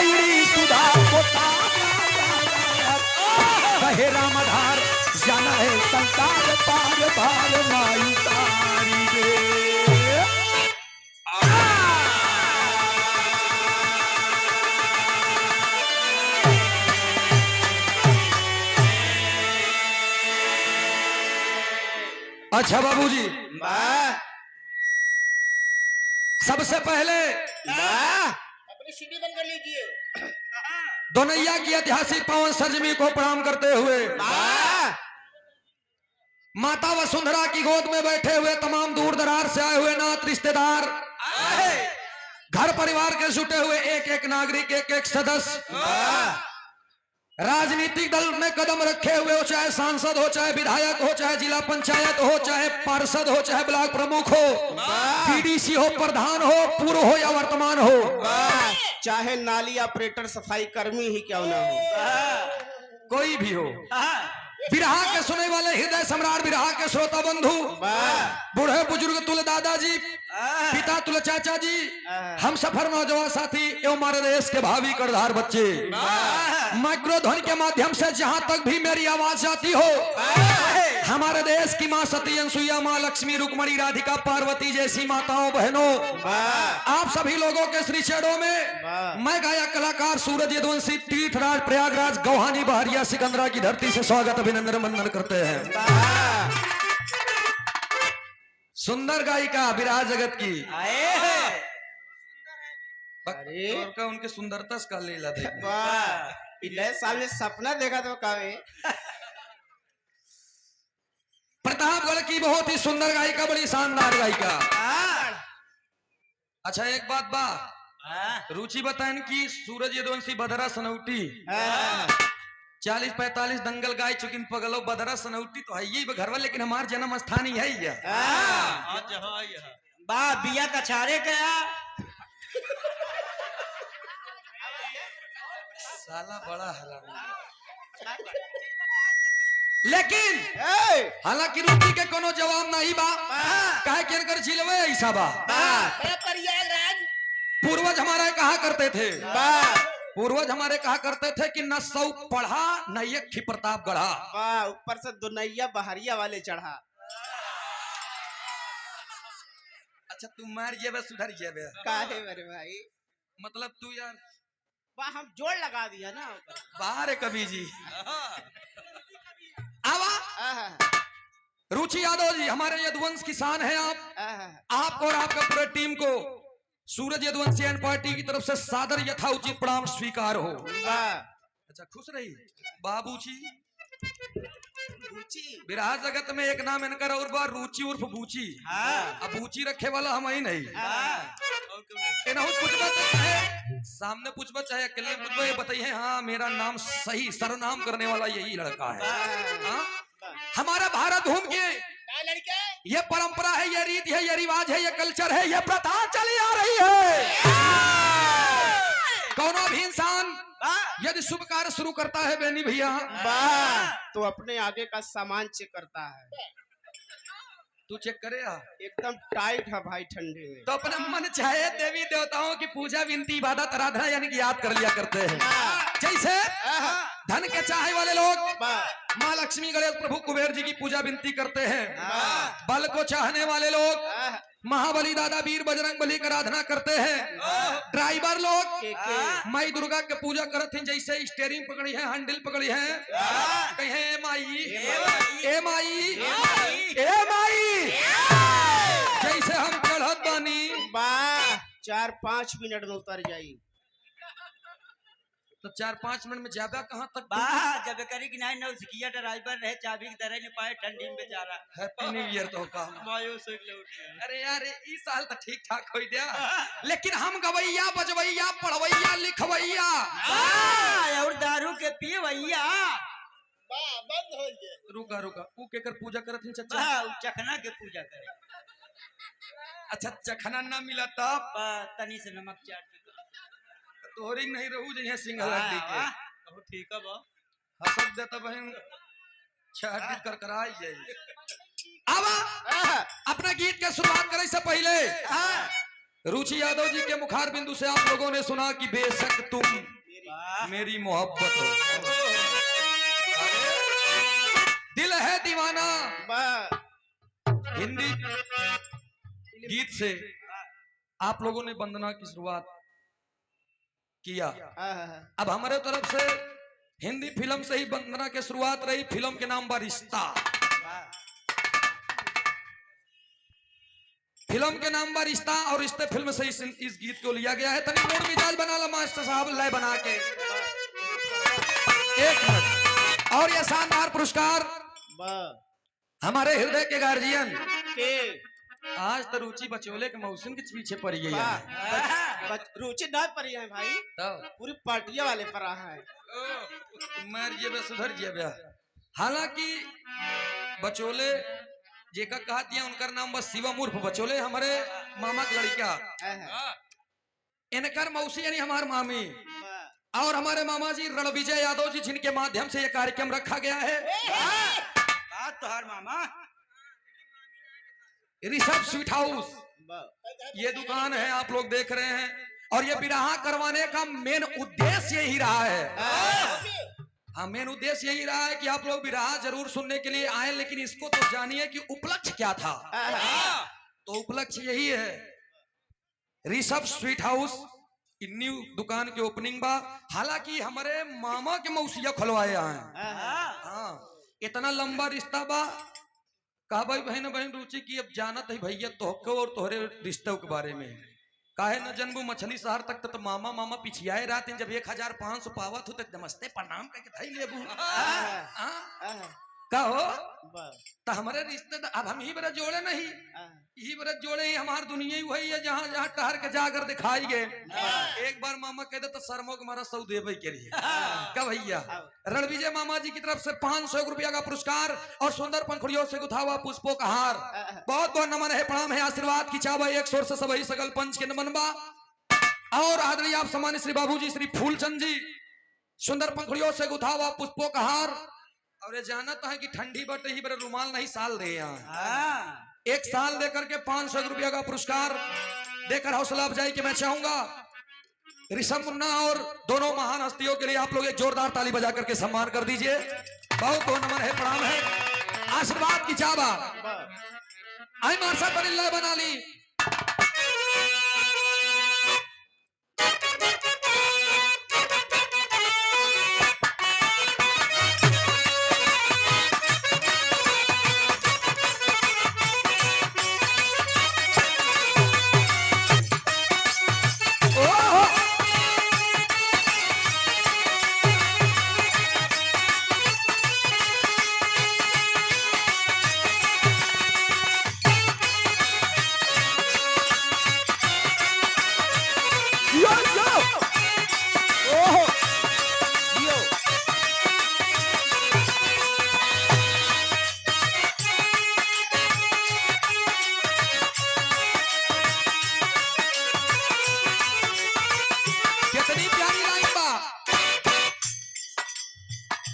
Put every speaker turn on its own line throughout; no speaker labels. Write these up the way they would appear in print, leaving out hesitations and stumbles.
आईड़ी सुधा को कहे रामधार जाना है संसार पार पार माई तारी रे। अच्छा बाबूजी, सबसे पहले
अपनी सीढ़ी बंद कर लीजिए।
दोनैया की ऐतिहासिक पावन सरजमी को प्रणाम करते हुए माता वसुंधरा की गोद में बैठे हुए तमाम दूर दरार से आए हुए नात रिश्तेदार, घर परिवार के जुटे हुए एक एक नागरिक, एक एक सदस्य, राजनीतिक दल में कदम रखे हुए हो, चाहे सांसद हो, चाहे विधायक हो, चाहे जिला पंचायत हो, चाहे पार्षद हो, चाहे ब्लॉक प्रमुख हो, पीडीसी हो, प्रधान हो, पूर्व हो या वर्तमान हो,
चाहे नाली ऑपरेटर, सफाई कर्मी ही क्यों ना हो,
कोई भी हो, बिरहा के सुने वाले हृदय सम्राट, बिरहा के श्रोता बंधु, बूढ़े बुजुर्ग तुल दादाजी, पिता तुल चाचा जी, हम सफर नौजवान साथी एवं हमारे देश के भावी कर्णधार बच्चे, माइक्रोध्वनि के माध्यम से जहां तक भी मेरी आवाज जाती हो, हमारे देश की मां सती, अनसुईया, मां लक्ष्मी, रुक्मणी, राधिका, पार्वती जैसी माताओं बहनों, आप सभी लोगों के श्री चरणों में मैं गायक कलाकार सूरज यदुवंशी तीर्थराज प्रयागराज गौहानी बहरिया सिकंदरा की धरती से स्वागत अभिनंदन वंदन करते हैं। सुंदर गायिका विराज जगत की का उनके सुंदरता का लीला
देखा सामने सपना देखा तो कावे
प्रतापगढ़ की बहुत ही सुंदर गायिका, बड़ी शानदार गायिका। अच्छा एक बात बा, रुचि बताएं कि सूरज यदुवंशी बदरा सनौटी 40-45 दंगल गाय चुकिन पगलो बदरा सनौटी तो है ये घरवा, लेकिन हमार जन्म स्थान ही है ये।
बा बिया का छारे गया
साला बड़ा हरामी, लेकिन हालांकि रुचि के कोनो जवाब नहीं बा, काहे के कर जिलवे ऐसा बा। पूर्वज हमारा कहा करते थे, पूर्वज हमारे कहा करते थे कि न सौ पढ़ा न एक थी प्रताप गढ़ा,
ऊपर से दुनैया बहरिया वाले चढ़ा।
अच्छा तू मार जेबे सुधर जेबे
काहे मेरे भाई,
मतलब तू यार
हम जोड़ लगा दिया ना
बाहर कवि जी। आवा रुचि यादव जी हमारे यदुवंश की शान है, आपको और आपके पूरे टीम को सूरज यदुवंशी एंड पार्टी की तरफ से सादर यथाउचित प्रणाम स्वीकार हो। अच्छा खुश रही बाबूजी। विराह जगत में एक नाम इनका और बार रुचि उर्फ बूची, अब बूची रखे वाला हम ही नहीं। सामने पूछबा चाहे अकेले पूछबा, ये बताइए हाँ मेरा नाम सही सर्वनाम करने वाला यही लड़का है। हमारा भारत भूमि के ये परंपरा है, ये रीति है, ये रिवाज है, ये कल्चर है, ये प्रथा चली आ रही है। कौनो भी इंसान यदि शुभ कार्य शुरू करता है बेनी भैया
तो अपने आगे का सामान चेक करता है।
तू चेक करे
एकदम टाइट है भाई ठंडे में,
तो अपने मन चाहे देवी देवताओं की पूजा विनती इबादत आराधना यानी कि याद कर लिया करते हैं। जैसे धन के चाहे वाले लोग माँ लक्ष्मी, गणेश, प्रभु कुबेर जी की पूजा विनती करते हैं। बल को चाहने वाले लोग महाबली, दादा, वीर, बजरंग बली की आराधना करते हैं। ड्राइवर लोग माई दुर्गा के पूजा करते हैं, जैसे स्टीयरिंग पकड़ी है, हैंडल पकड़ी है, कहे माई ए माई ए माई, जैसे हम चढ़त बानी
4-5 मिनट में उतर जाई,
तो 4-5 मिनट में ज्यादा कहाँ तक
जब करी कि नहीं नौसिया ड्राइवर रहे, चाबी की तरह नहीं पाए ठंडी में बेचारा।
हैप्पी न्यू ईयर तो का
मायूस हो गया।
अरे यार इस साल तो ठीक ठाक हो गया, लेकिन हम गवैया, बजवैया, पढ़वैया, लिखवैया
और दारू के पीवैया
बंद हो गया।
रुका रुका ऊ केकर पूजा करत हैं चाचा?
चखना के पूजा करे।
अच्छा चखना ना मिला तब
तनी से नमक चाट के
तोहरी नहीं रहू जइहे सिंगल हड्डी के।
अब ठीक है बा
हसब देता बहन छह हड्डी कर कराई जाई। अब अपने गीत के शुरुआत करे से पहले रुचि यादव जी के मुखार बिंदु से आप लोगों ने सुना कि बेशक तुम मेरी मोहब्बत हो। दिल है दीवाना
वाह
हिंदी गीत से आप लोगों ने वंदना की शुरुआत किया। अब हमारे तरफ से हिंदी फिल्म से ही वंदना की शुरुआत रही। फिल्म के नाम पर रिश्ता, फिल्म के नाम पर रिश्ता, और रिश्ते फिल्म से इस गीत को लिया गया है। तनी मूड मिजाज बना ला मास्टर साहब, लय बना के। एक मिनट। और ये शानदार पुरस्कार
वाह
हमारे हृदय के गार्जियन
के
आज तो रुचि बचोले के मौसम के पीछे पड़ गई है।
वाह रुचि ना पड़ी है भाई,
तब
पूरी पार्टियां वाले पर रहा है।
मर जे सुधर जे। हालांकि बचोले जेका कहा दिया उनका नाम बस शिवम उर्फ बचोले, हमारे मामा का लड़का। इनकर मौसी यानी हमारे मामी और हमारे मामा जी रणविजय यादव जी, जिनके माध्यम से यह कार्यक्रम रखा गया है।
तुहार मामा
ऋषभ स्वीट हाउस ये दुकान है, आप लोग देख रहे हैं। और ये बिरहा करवाने का मेन उद्देश्य यही रहा है। हाँ, मेन उद्देश्य यही रहा है कि आप लोग बिरहा जरूर सुनने के लिए आए, लेकिन इसको तो जानिए कि उपलक्ष्य क्या था। तो उपलक्ष्य यही है, ऋषभ स्वीट हाउस न्यू दुकान के ओपनिंग बा। हालांकि हमारे मामा के मौसिया खुलवाए हैं। हाँ, इतना लंबा रिश्ता बा। कहा भाई बहन बहन रुचि की अब जानत है भैया तोहको और तोहरे रिश्तों के बारे में। काहे न जन्म मछली शहर तक तो मामा मामा पिछियाए रात जब 1500 पावत हो तो नमस्ते प्रणाम करके थई लेबू। कहो तो हमारे रिश्ते अब हम ही बड़ा जोड़े नहीं, यही बड़ा जोड़े ही हमारी दुनिया ही वही है जहाँ जहाँ टहर के जाकर दिखाई गए। एक बार मामा कह दे तो शर्मो के मारा 100 देवे के लिए। क्या भैया रणविजय मामा जी की तरफ से 500 रुपया का पुरस्कार और सुंदर पंखुड़ियों से गुथा हुआ पुष्पों का हार। बहुत बहुत नमन है, प्रणाम है, आशीर्वाद की चावा एक शोर से सभी सकल पंच के नमन बा। और आदरणीय आप सम्मानित श्री बाबूजी श्री फूलचंद जी, सुंदर पंखुड़ियों से गुथा हुआ पुष्पों का हार। और ये जाना तो है कि ठंडी बटे ही बड़े रुमाल नहीं साल दे यहाँ। एक साल देकर के 500 रुपया का पुरस्कार देकर हौसला अफजाई के मैं चाहूंगा ऋषभ मुन्ना और दोनों महान हस्तियों के लिए आप लोग एक जोरदार ताली बजा करके सम्मान कर दीजिए। बहुत बहुत नमन है, प्रणाम है, आशीर्वाद की चावा। आई मारसा बनिल्ला बना ली।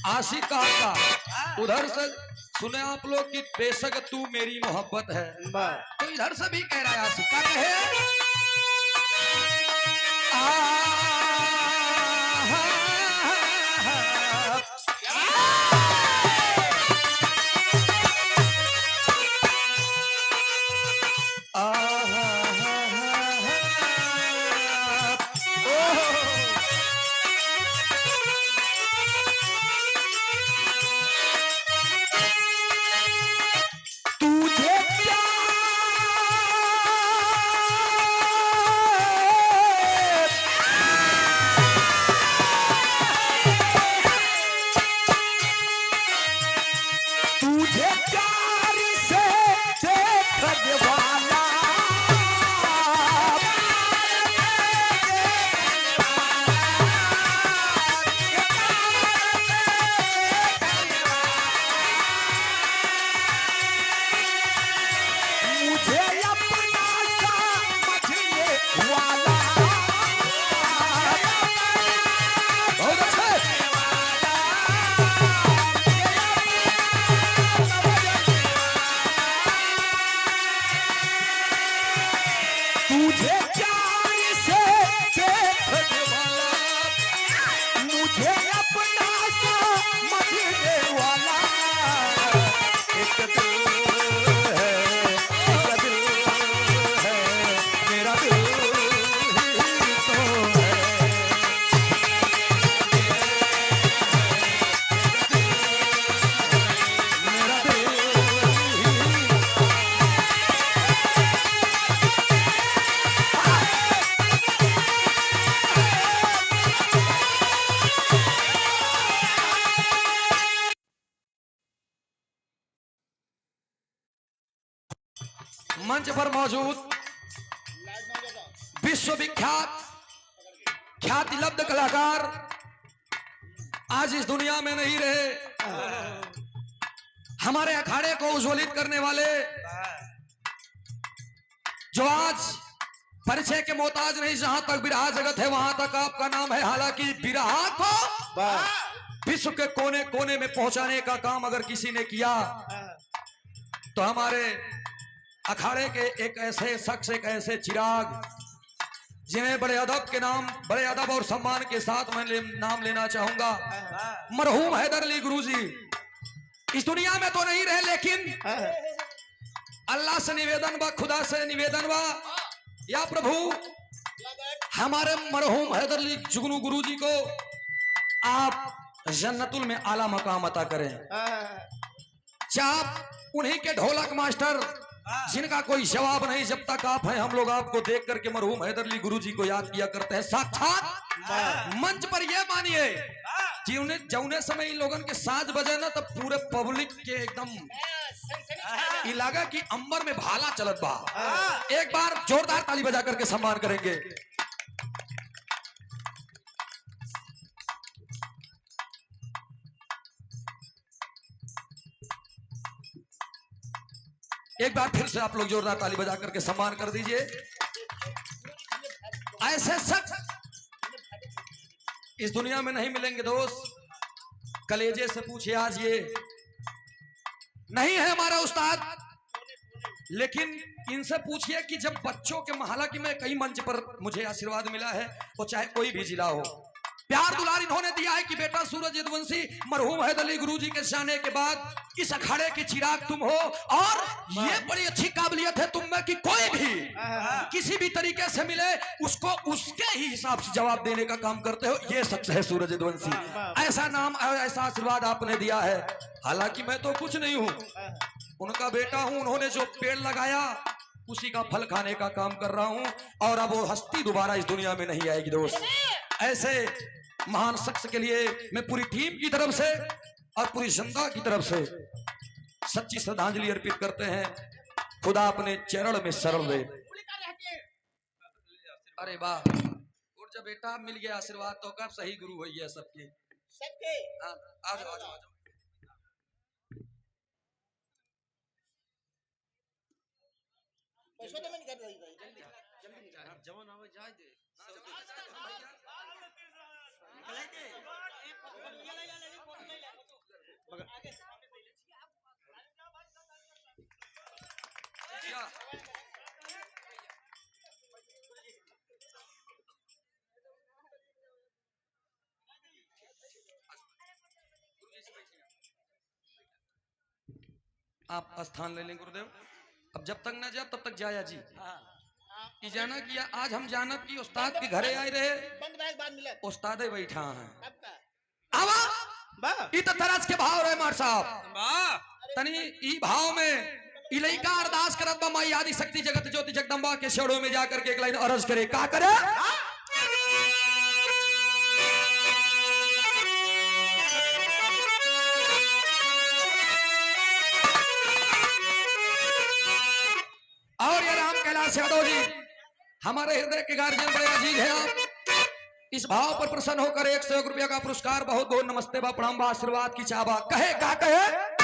आशिक का उधर से सुने आप लोग कि बेशक तू मेरी मोहब्बत है, तो इधर से भी कह रहा है आशिक का कहे ये अपना समझने वाला एक दिल है, एक दिल है, मेरा दिल ही तो है। मेरा दिल ही मंच पर मौजूद विश्वविख्यात ख्याति लब्ध कलाकार आज इस दुनिया में नहीं रहे। हमारे अखाड़े को उज्ज्वलित करने वाले जो आज परिचय के मोहताज नहीं, जहां तक बिरहा जगत है वहां तक आपका नाम है। हालांकि बिरहा को विश्व के कोने कोने में पहुंचाने का काम अगर किसी ने किया तो हमारे अखाड़े के एक ऐसे शख्स, एक ऐसे चिराग जिन्हें बड़े अदब के नाम, बड़े अदब और सम्मान के साथ मैं नाम लेना चाहूंगा, मरहूम हैदर अली गुरुजी। इस दुनिया में तो नहीं रहे, लेकिन अल्लाह से निवेदन बा, खुदा से निवेदन बा, या प्रभु हमारे मरहूम हैदर अली जुगनू गुरुजी को आप जन्नतुल में आला मकाम अता करें। चाप उन्हीं के ढोलक मास्टर जिनका कोई जवाब नहीं, जब तक आप हैं हम लोग आपको देख करके मरहूम हैदर अली गुरुजी को याद किया करते हैं। साक्षात मंच पर यह मानिए कि उन्हें जौने समय इन लोगों के साज बजे ना, तब पूरे पब्लिक के एकदम इलाका की अंबर में भाला चलत बा। एक बार जोरदार ताली बजा करके सम्मान करेंगे। एक बार फिर से आप लोग जोरदार ताली बजा करके सम्मान कर दीजिए। ऐसे शख्स इस दुनिया में नहीं मिलेंगे दोस्त। कलेजे से पूछिए, आज ये नहीं है हमारा उस्ताद, लेकिन इनसे पूछिए कि जब बच्चों के, हालांकि मैं कई मंच पर मुझे आशीर्वाद मिला है, वो चाहे कोई भी जिला हो, प्यार दुलार इन्होंने दिया है कि बेटा सूरज यदुवंशी मरहूम हैदर अली गुरुजी के जाने के बाद इस अखाड़े की चिराग तुम हो, और ये बड़ी अच्छी काबिलियत है तुम में कि कोई भी किसी भी तरीके से मिले उसको उसके ही हिसाब से जवाब देने का काम करते हो। ये शख्स है सूरज यदुवंशी। ऐसा नाम, ऐसा आशीर्वाद आपने दिया है। हालांकि मैं तो कुछ नहीं हूँ, उनका बेटा हूँ। उन्होंने जो पेड़ लगाया उसी का फल खाने का काम कर रहा हूँ, और अब वो हस्ती दोबारा इस दुनिया में नहीं आएगी दोस्त। ऐसे महान शख्स के लिए मैं पूरी टीम की तरफ से और पूरी जनता की तरफ से सच्ची श्रद्धांजलि अर्पित करते हैं। खुदा अपने चरण में शरण दे। अरे वाह, और जब बेटा मिल गया आशीर्वाद तो कब सही गुरु हुई है सबके। आ जाओ, आ जाओ। आप स्थान ले लें गुरुदेव। अब जब तक ना जाए तब तक जाया जी ई जाना किया। आज हम जानत की उस्ताद के घरे आए रहे, उस्ताद बैठा है। आवा ई तो तरस के भाव रहे मार साहब, तनी ई भाव में इलाका अरदास करत बा माई आदि शक्ति जगत ज्योति जगदम्बा के शरणों में जाकर के एक लाइन अरज करे। का करे? और ये राम कैलाश यादव जी हमारे हृदय के गार्जियन, बड़े अजीज हैं आप। इस भाव पर प्रसन्न होकर 101 रुपया का पुरस्कार, बहुत बहुत नमस्ते बा, प्रणाम बा, आशीर्वाद की चाहबा। कहे का कहे?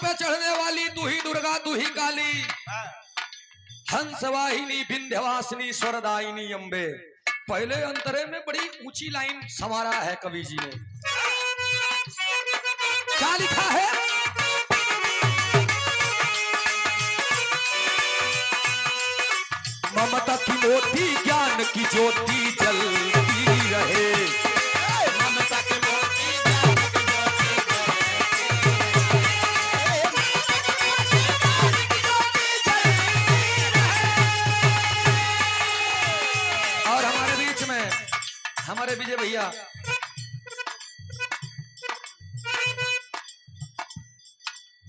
पे चढ़ने वाली तू ही दुर्गा तू ही काली, हंस वाहिनी विंध्यवासिनी स्वरदायिनी अम्बे। पहले अंतरे में बड़ी ऊंची लाइन संवारा है कवि जी ने। क्या लिखा है? ममता की मोती ज्ञान की ज्योति जलती रहे। ममता की मोती ज्ञान की ज्योति। और हमारे बीच में हमारे विजय भैया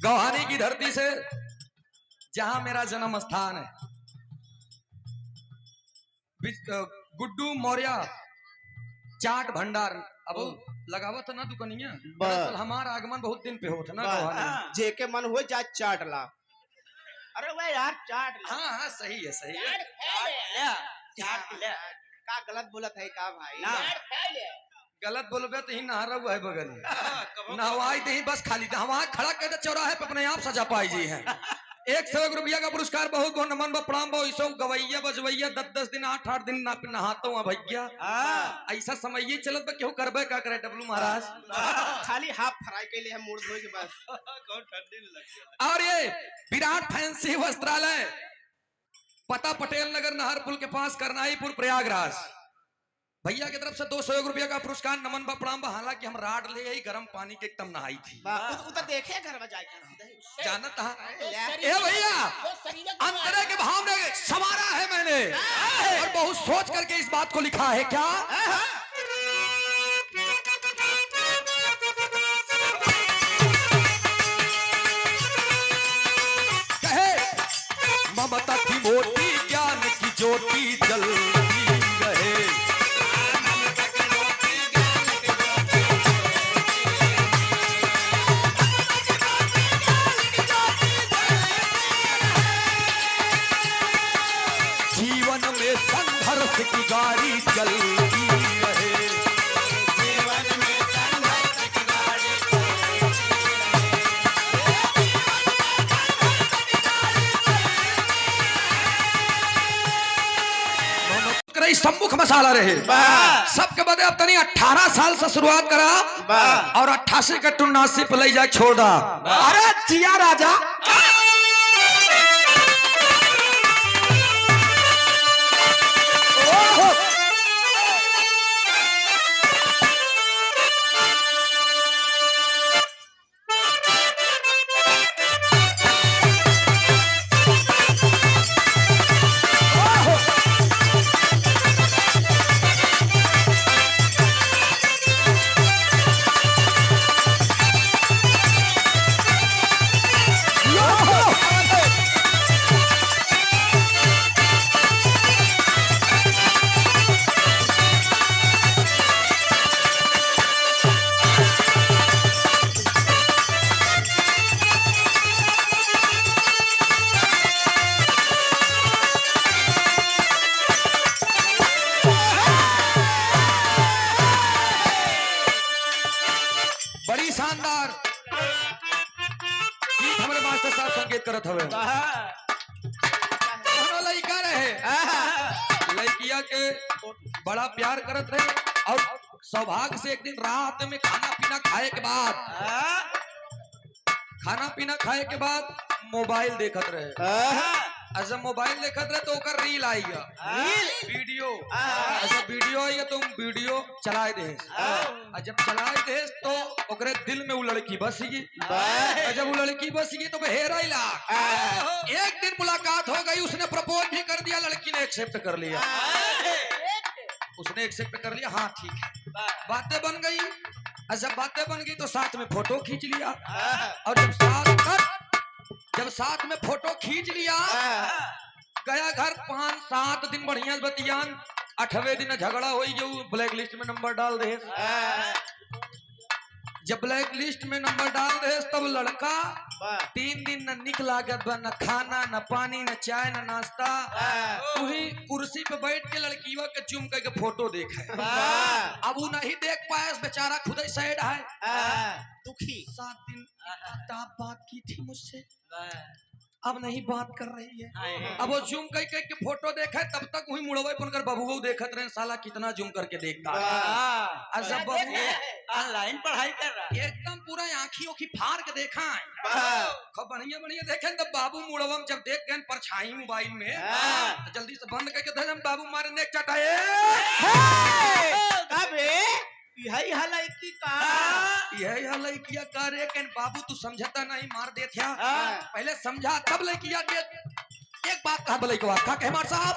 गौहानी की धरती से, जहां मेरा जन्म स्थान है, गुड्डू मौर्य चाट भंडार। अब लगावत ना दुकनिया, दरअसल हमारा आगमन बहुत दिन पे होता ना गौहानी।
जेके मन हो जा चाट ला। अरे भाई यार चाट ला।
हाँ हाँ सही है सही है।
चाट ले
का गलत बोलत है का भाई?
ना
गलत बोलबे तो ही नहरा हुआ है बगल में, नहवाई दही बस खाली वहां खड़ा कर चौराहे पे अपने आप सजा पाई जी है। 101 रुपया का पुरस्कार बहुत बहुत नमन प्रणाम बहु इसो गवैया बजवैया 10 दिन 8 दिन नहातो हूँ भैया। ऐसा समय ही चलत बा, केहू करबे का करे डब्लू महाराज।
खाली हाफ फ्राई के लिए हम मूड धोए के बस।
कौन ठंडी में लग गया।
और ये विराट फैंसी वस्त्रालय, पता पटेल नगर नहर पुल के पास करनाईपुर प्रयागराज। भैया की तरफ से 201 रुपया का पुरस्कार नमन प्रणाम। हालांकि हम राड ले आई गर्म पानी के एकदम नहाई थी।
तो देखे घर में जाके
जानत ए भैया अंतरे के भाव ने संवारा है मैंने, और बहुत सोच करके इस बात को लिखा है। क्या कहे? ममता की मोती ज्ञान की ज्योति जलती रहे। जीवन में संघर्ष की गाड़ी चलती रहे। जीवन में संघर्ष की गाड़ी चलती। सम्मुख मसाला रहे सबके बदे। अब तनी 18 साल से शुरुआत करा और 88 का 79 पे ले जाए छोड़ दा। अरे जिया राजा संकेत करत हवे। लड़का रहे, लड़किया के बड़ा प्यार करत रहे और सौभाग्य से एक दिन रात में खाना पीना खाए के बाद मोबाइल देखत रहे। अच्छा मोबाइल देखत रहे तो ओकर रील आई वीडियो। अच्छा वीडियो आई तो वीडियो चलाए दे। जब चलाए दे तो ओकरे दिल में वो लड़की बस गई। जब वो लड़की बस गई तो हेराइला। एक दिन मुलाकात हो गई, उसने प्रपोज भी कर दिया, लड़की ने एक्सेप्ट कर लिया। उसने एक्सेप्ट कर लिया, हाँ ठीक है, बातें बन गई। अच्छा बातें बन गई तो साथ में फोटो खींच लिया। और जब साथ में फोटो खींच लिया, गया घर 5-7 दिन बढ़िया बतियान। 8वें दिन झगड़ा हो गया, ब्लैक लिस्ट में नंबर डाल दे। जब ब्लैक लिस्ट में नंबर डाल दे तब लड़का 3 दिन न निकला गया, न खाना न पानी न चाय न नाश्ता। वही कुर्सी पे बैठ के लड़कीवा के चुम करके फोटो देखे। अब वो नहीं देख पाया, बेचारा खुद ही सैड है।
दुखी।
7 दिन आप बात की थी मुझसे, अब नहीं बात कर रही है। अब वो जूम कई कई के फोटो देखे तब तक वही मुड़वे पुनकर बबुओ देखत रहे, साला कितना जूम करके देखता है। जब बबू
ऑनलाइन पढ़ाई कर रहा है।
एकदम पूरा आँखियों की फाड़ के देखा है, खूब बढ़िया बढ़िया देखे तब बाबू मुड़वम जब देख गए परछाई मोबाइल में तो जल्दी से बंद करके थे बाबू मारे ने चटाए
यही हलाई की का
यही हाल लड़किया करे के बाबू तू समझता नहीं मार दे था। पहले समझा तब लड़किया के एक बात कहा बोले का कहे हमार साहब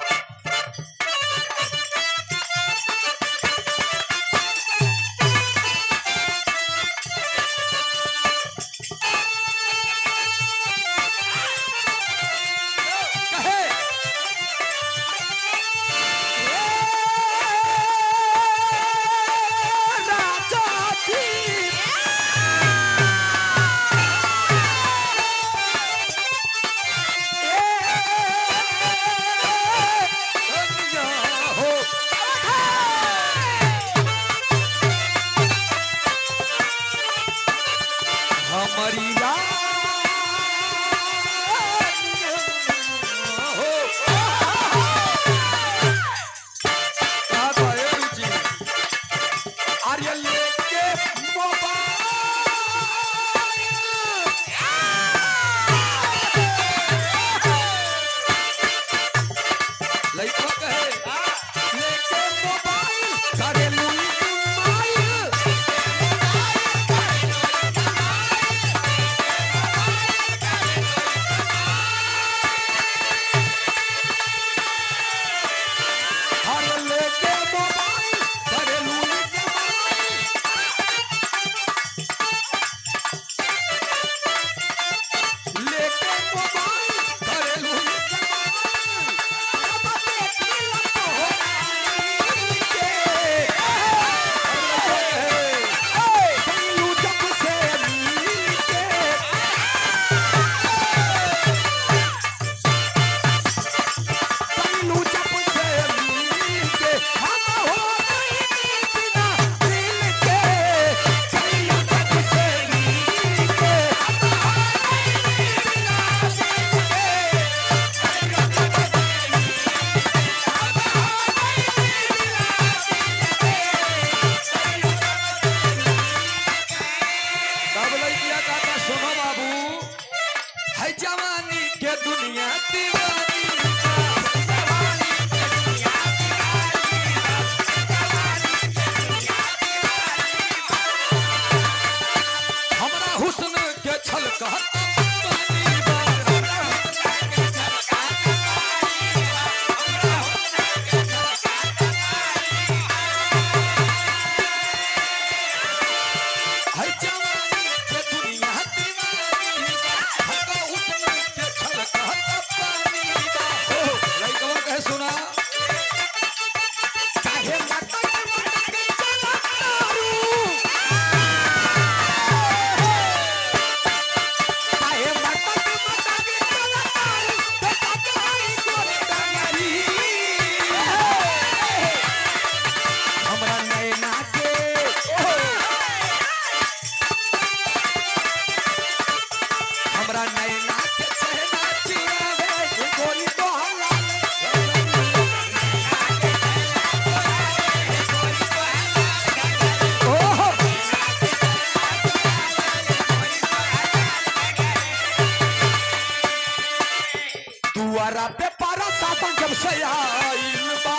पे पारा सापन जब से आइल बा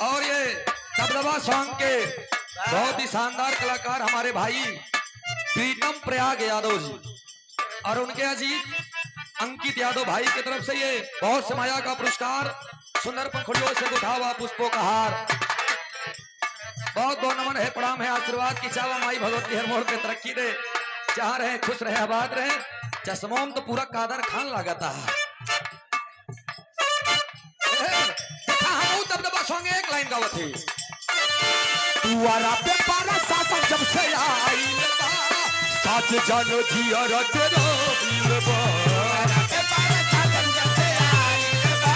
और ये दबदबा सॉन्ग के बहुत ही शानदार कलाकार हमारे भाई प्रीतम प्रयाग यादव जी और उनके अजीत अंकित यादव भाई की तरफ से ये बहुत समाया का पुरस्कार सुंदर पंखुड़ियों से उठा हुआ पुष्पों का हार। बहुत बहुत नमन है, प्रणाम है, आशीर्वाद की चावा माई भगवती हर मोड़ पे तरक्की दे, जहाँ रहे खुश रहे आबाद रहे। चश्मों तो पूरा कादर खान लगाता है। दबदबा सॉन्ग एक लाइन गावत थी, तुआरा पे पारा सासन जब से आइल बा, साच जानो जिया तेरा दिल बा, पे पारा सासन जब से आइल बा,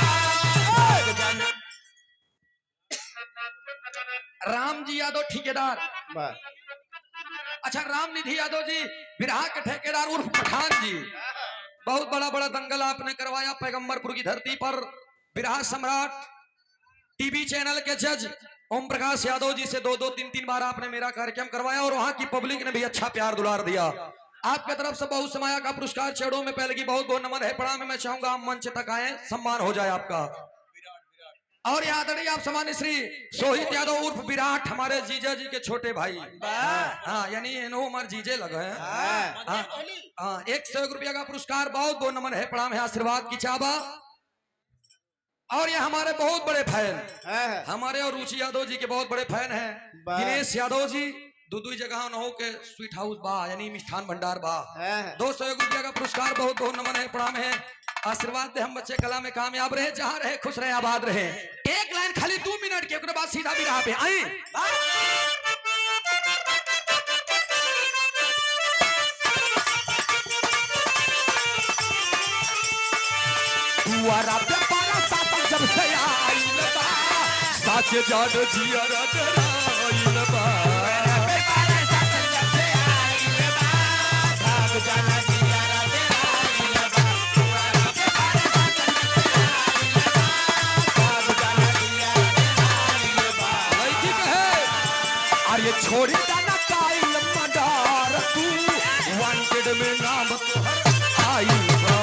राम जी यादव ठेकेदार।
वाह
अच्छा, राम निधि यादव जी बिरहा के ठेकेदार उर्फ पठान जी। बहुत बड़ा बड़ा दंगल आपने करवाया पैगंबरपुर की धरती पर। बिरहा सम्राट टीवी चैनल के जज ओम प्रकाश यादव जी से 2-2, 3-3 बार आपने मेरा कार्यक्रम करवाया और वहां की पब्लिक ने भी अच्छा प्यार दुलार दिया। आपके तरफ से बहुत समाया का पुरस्कार चेड़ों में पहले की बहुत बहुत नमन है, प्रणाम है। मैं चाहूंगा आप मंच तक आए, सम्मान हो जाए आपका। और याद रही आप सम्मानित श्री सोहित यादव उर्फ विराट, हमारे जीजा जी के छोटे भाई। हाँ, यानी इन्हों हमारे जीजे लगे हैं। हाँ, 101 रुपया का पुरस्कार, बहुत बहुत नमन है, प्रणाम है, आशीर्वाद की चाबा। और ये हमारे बहुत बड़े फैन, हमारे और रुचि यादव जी के बहुत बड़े फैन हैं। दिनेश यादव जी दू जगह नहो के स्वीट हाउस बा, यानी मिष्ठान भंडार बा। 201 रुपया का पुरस्कार, बहुत बहुत नमन है, प्रणाम है, आशीर्वाद दे। हम बच्चे कला में कामयाब रहे, जहां रहे खुश रहे, आबाद रहे। एक लाइन खाली 2 मिनट के, बाद सीधा भी रहा पे आई। दुआरा पे पारा सातम जब से आइल बा, साच जान जिया डराइल बा। अरे छोड़ी जाना काइल मदार तू, वांटेड में नाम तोहर आइल बा।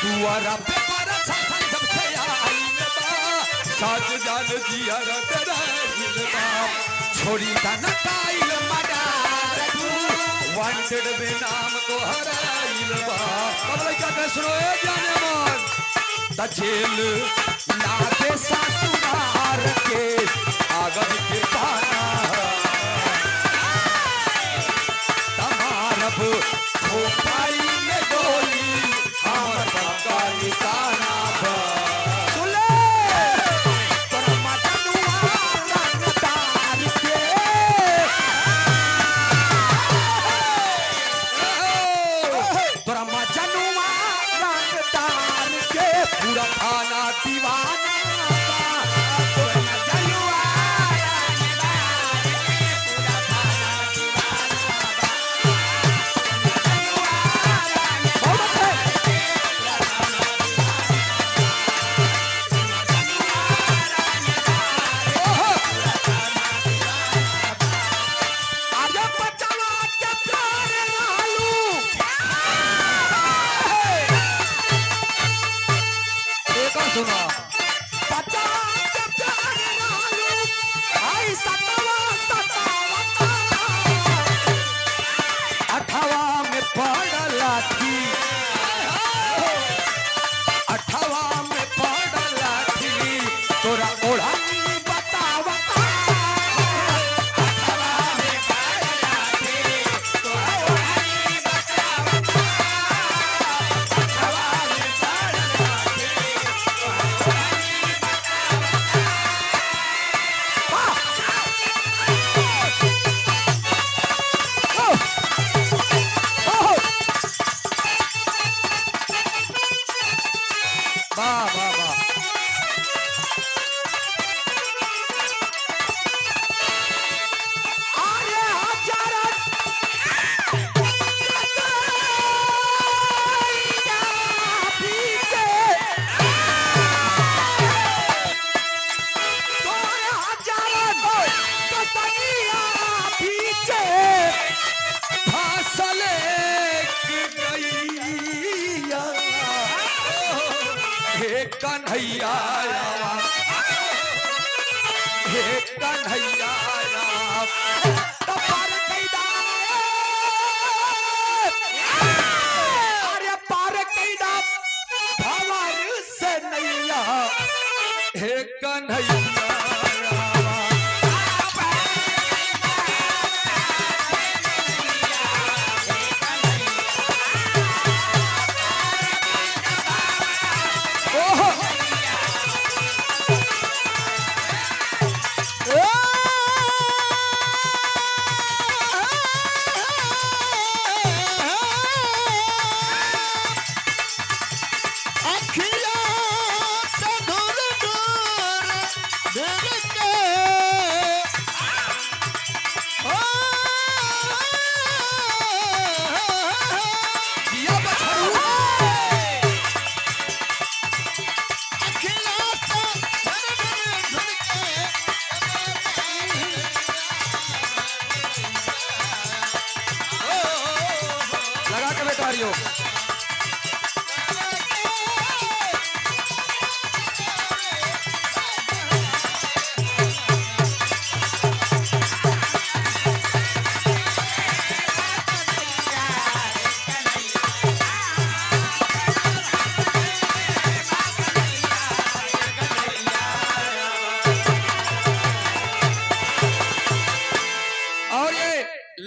दुआरा पे पारा साथन जब से आइल बा, साच जान जिया डराइल बा। छोड़ी जाना काइल मदार तू, वांटेड में नाम तोहर आइल बा। अब लइका के सुनो ए जाने मन, द जेल लागे सासुरार के आगन के पाना, तमारब खोपाई में गोली हमर पक्का निशाना बा। सुले तोरा मजनुआ रंगदार के, तोरा मजनुआ रंगदार के, पूरा थाना दीवाना बा। तोरा मजनुआ रंगदार के, पूरा थाना दीवाना बा। बहुत अच्छे। आजा बचावा के प्यार लालू, एक और सुना, बचावा के प्यार लालू, आई सतावा सतावा, 8वां में पड़ लाठी, 8वां में पड़ लाठी, तोरा ओढ़ानी बतावा। वाह वाह वाह, अरे हजारा पीछे, तोरे हजारा कतनिया पीछे, फसल गईया हे कन्हैया, हे कन्हैया, पार कैदा, अरे पार कैदा भंवर से नैया, हे कन्हैया। ओहो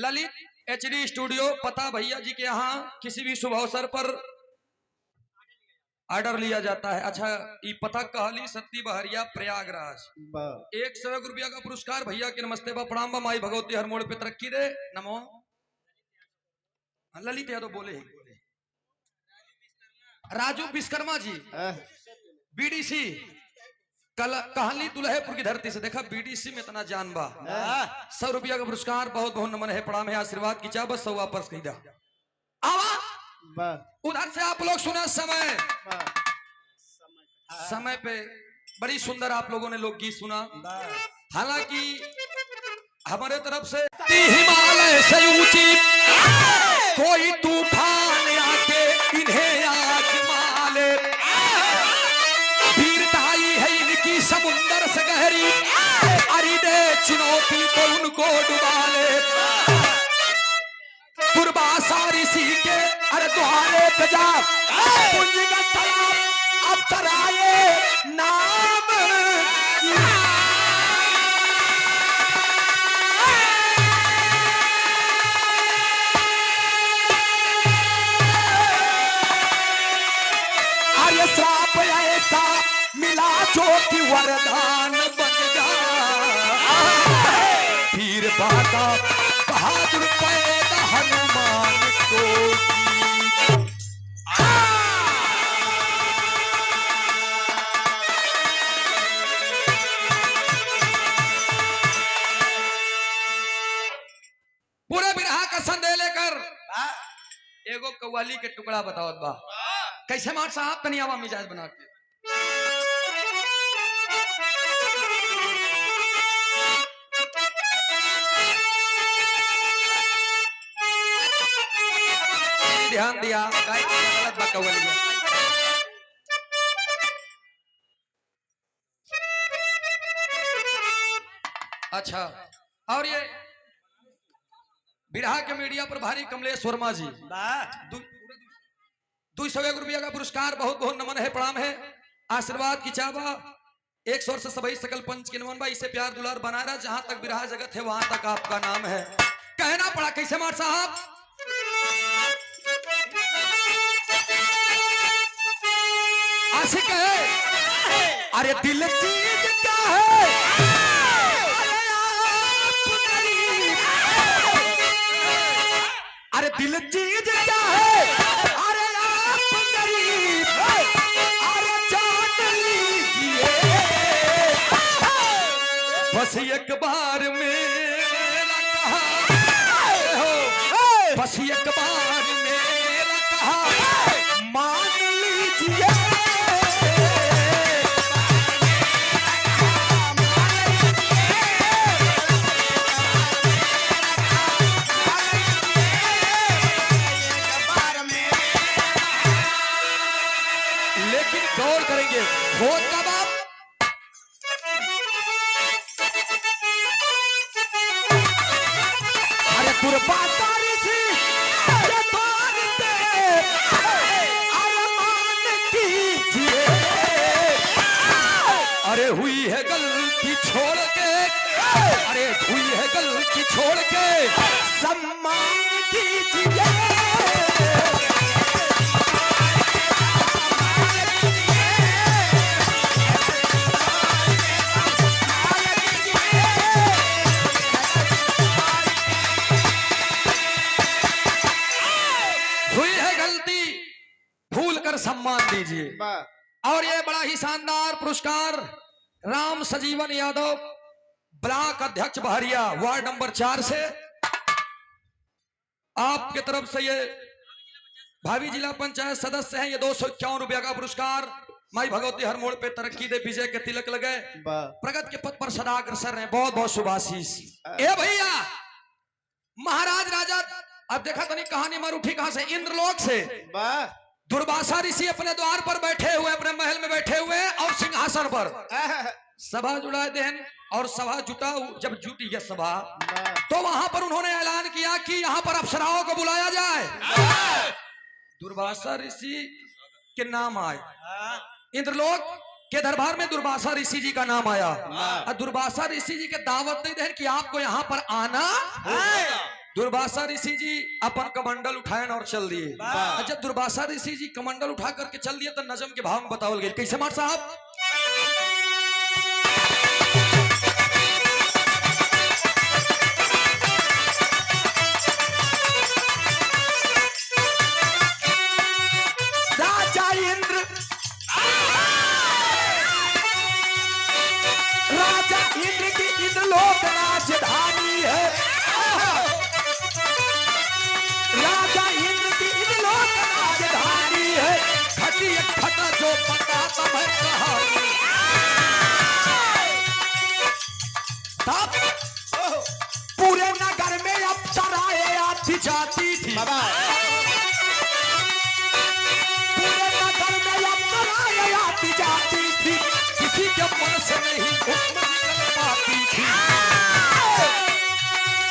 ललित HD स्टूडियो, पता भैया जी के यहाँ किसी भी शुभ अवसर पर ऑर्डर लिया जाता है। अच्छा, ये पता कहली सत्ती बहरिया प्रयागराज। 100 रुपया का पुरस्कार भैया के नमस्ते बा, प्रणाम बा, माई भगवती हर मोड़ पे तरक्की दे, नमो। ललित यादव बोले राजू विश्वकर्मा जी BDC कहानी दुल्हेपुर की धरती से। देखा BDC में इतना जान बा। 100 रुपया का पुरस्कार, बहुत बहुत नमन है, प्रणाम है, आशीर्वाद की चाह, बस 100 वापस कही दा। उधर से आप लोग सुना समय पे बड़ी सुंदर आप लोगों ने लोकगीत सुना। हालांकि हमारे तरफ से हिमालय से ऊंची कोई तूफान आके इन्हें आजमा ले, वीरताई है इनकी समुंदर से गहरी, अरिदे चुनौती तो उनको डुबा ले। दुर्वासा ऋषि के अरे द्वारे पे जा, पुण्यगत तालाब अब तराए नाम आर्य श्राप ऐसा मिला जो कि वरदान बन जा, फिर बाता बहादुर पैदा हनुमान को। पूरे बिरहा का संदेह लेकर एगो कव्वाली के टुकड़ा बताओ बा। कैसे मार साहब तनियावा मिजाज बना के। ध्यान दिया गलत बात कव्वाली। अच्छा, और ये बिरहा के मीडिया पर भारी कमलेश वर्मा जी 201 रुपया का पुरस्कार, बहुत बहुत नमन है, प्रणाम है, आशीर्वाद की चावा। 100 वर्ष सबई सकल पंच के नमन भाई, इसे प्यार दुलार बनाए रहा, जहां तक बिरहा जगत है वहां तक आपका नाम है। कहना पड़ा कैसे मार साहब, आशिक है अरे दिल चीज क्या है, अरे दिल चीज क्या है, अरे आप गरीब, अरे जान लीजिए, बस एक बार मेरा कहा हो, बस एक बार मेरा कहा मान लीजिए। गौर करेंगे हो तब आप अरे दुर्वासा ऋषि के द्वार पे अरमान कीजिए, अरे हुई है गलती छोड़ के, अरे हुई है गलती छोड़ के सम्मान कीजिए। सम्मान दीजिए। और ये बड़ा ही शानदार पुरस्कार राम सजीवन यादव, ब्लॉक अध्यक्ष बहरिया, वार्ड नंबर 4 से आपके तरफ से ये भावी जिला पंचायत सदस्य हैं। ये 251 रुपया का पुरस्कार, माई भगवती हर मोड़ पे तरक्की दे, विजय के तिलक लगे, प्रगति के पथ पर सदा अग्रसर रहे, बहुत बहुत शुभाशीष। ए भैया महाराज राजा, अब देखा तो नहीं कहानी मार उठी कहां से, इंद्रलोक से दुर्वासा ऋषि अपने द्वार पर बैठे हुए, अपने महल में बैठे हुए और सिंहासन पर सभा जुड़ा देन, और सभा जुटा, जब जुटी यह सभा तो वहां पर उन्होंने ऐलान किया कि यहां पर अप्सराओं को बुलाया जाए। दुर्वासा ऋषि के नाम आए, इंद्रलोक के दरबार में दुर्वासा ऋषि जी का नाम आया, और दुर्वासा ऋषि जी के दावत नहीं दे कि आपको यहाँ पर आना है। दुर्वासा ऋषि जी अपन कमंडल उठाए और चल दिए।
वाह।
जब दुर्वासा ऋषि जी कमंडल उठा करके चल दिए तो नजम के भाव में बतावल गए कैसे मार साहब। राजा इंद्र राजा इंद्र की इंद्रलोक राजधानी है। राजा इंद्र की इंद्रलोक राजधानी है। घटी एक फटा जो पता तब है कहानी। तब पूरे नगर में अप्सराएं आती जाती थी। पूरे नगर में अप्सराएं आती जाती थी। किसी के मन से नहीं उसमें निकल पाती थी।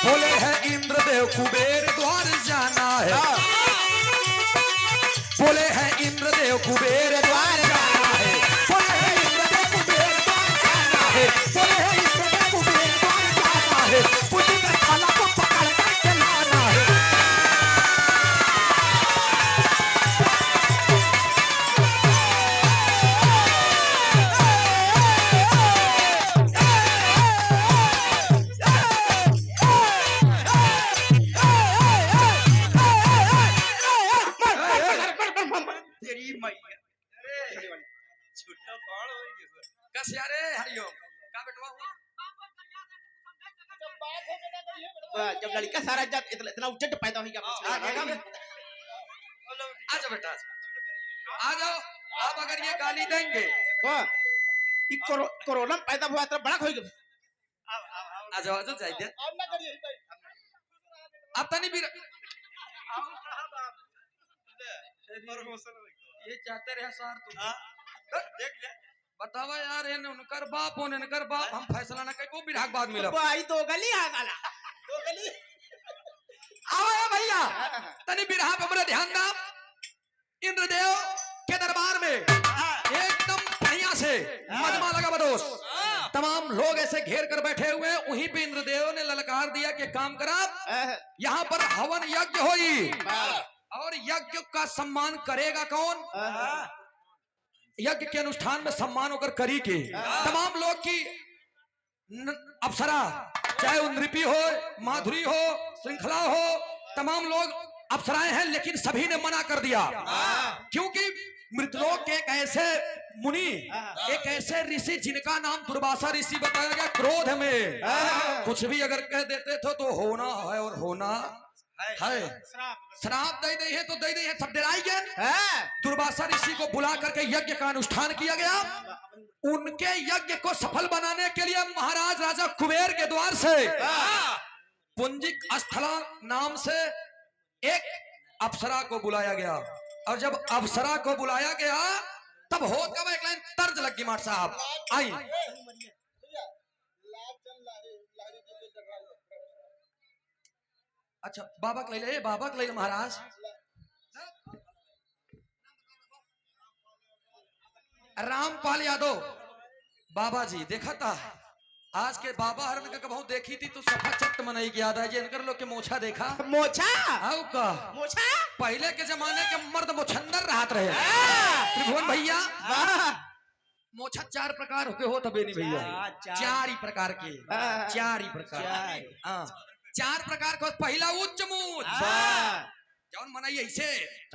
बोले है इंद्रदेव कुबेर द्वार जाना है। बोले है इंद्रदेव कुबेर द्वार जाना है। बोले है इंद्रदेव कुबेर द्वार जाना है। बोले है इंद्रदेव कुबेर द्वार जाना है। पूजी का थाला को पकड़ करके लाना है।
तेरी मैया छुट्टा पाड़ हो गया।
कस यारे हरिओम का बेटवा हुआ।
जब लड़का सारा इतना इतना उच्चट पैदा हो गया
आजा बेटा आ जाओ। आप अगर ये गाली देंगे
कोरोना पैदा हुआ तो बड़ा हो गया।
आ जाओ चाहिए अब तनी भी ये चाहते रहे सार तू
देख ले
बतावा यार इन उनकर बाप होने इनकर बाप हम फैसला ना कई को विराग बाद मिला।
भाई दो गली आ गाला दो गली
आओ ए भैया तनी बिरहा पे हमरा ध्यान दा। इंद्रदेव के दरबार में एकदम बढ़िया से मजमा लगा बदोस। तमाम लोग ऐसे घेर कर बैठे हुए हैं। वहीं पे इंद्रदेव ने ललकार दिया कि काम करा यहाँ पर हवन यज्ञ होई और यज्ञ का सम्मान करेगा कौन। यज्ञ के अनुष्ठान में सम्मान होकर करी के तमाम लोग की अप्सरा चाहे वो नृपी हो माधुरी हो श्रृंखला हो तमाम लोग अप्सराएं हैं लेकिन सभी ने मना कर दिया क्योंकि मृतलोक के एक ऐसे मुनि एक ऐसे ऋषि जिनका नाम दुर्वासा ऋषि बताया गया क्रोध में कुछ भी अगर कह देते थे तो होना है और होना है। श्राप दे दे है तो दे दे है सब डराई गए। दुर्वासा ऋषि को बुला करके यज्ञ का अनुष्ठान किया गया। उनके यज्ञ को सफल बनाने के लिए महाराज राजा कुबेर के द्वार से पुंजिक स्थला नाम से एक अप्सरा को बुलाया गया और जब अप्सरा को बुलाया गया तब हो कब एक लाइन तर्ज लगी मार साहब आई। अच्छा बाबा के ले महाराज रामपाल यादव बाबा जी देखा था आज के बाबा हरण का कबहू देखी थी तो सफा चट्ट मनई की याद है जे इनकर लोग के मोछा देखा
मोछा
आओ का
मोछा
पहले के जमाने के मर्द मोछंदर रहत रहे त्रिभुवन भैया मोछा चार प्रकार के हो तबे नहीं भैया चार ही प्रकार के चार ही प्रकार चार प्रकार का पहला उच्च मूछ जौन मनाई ऐसे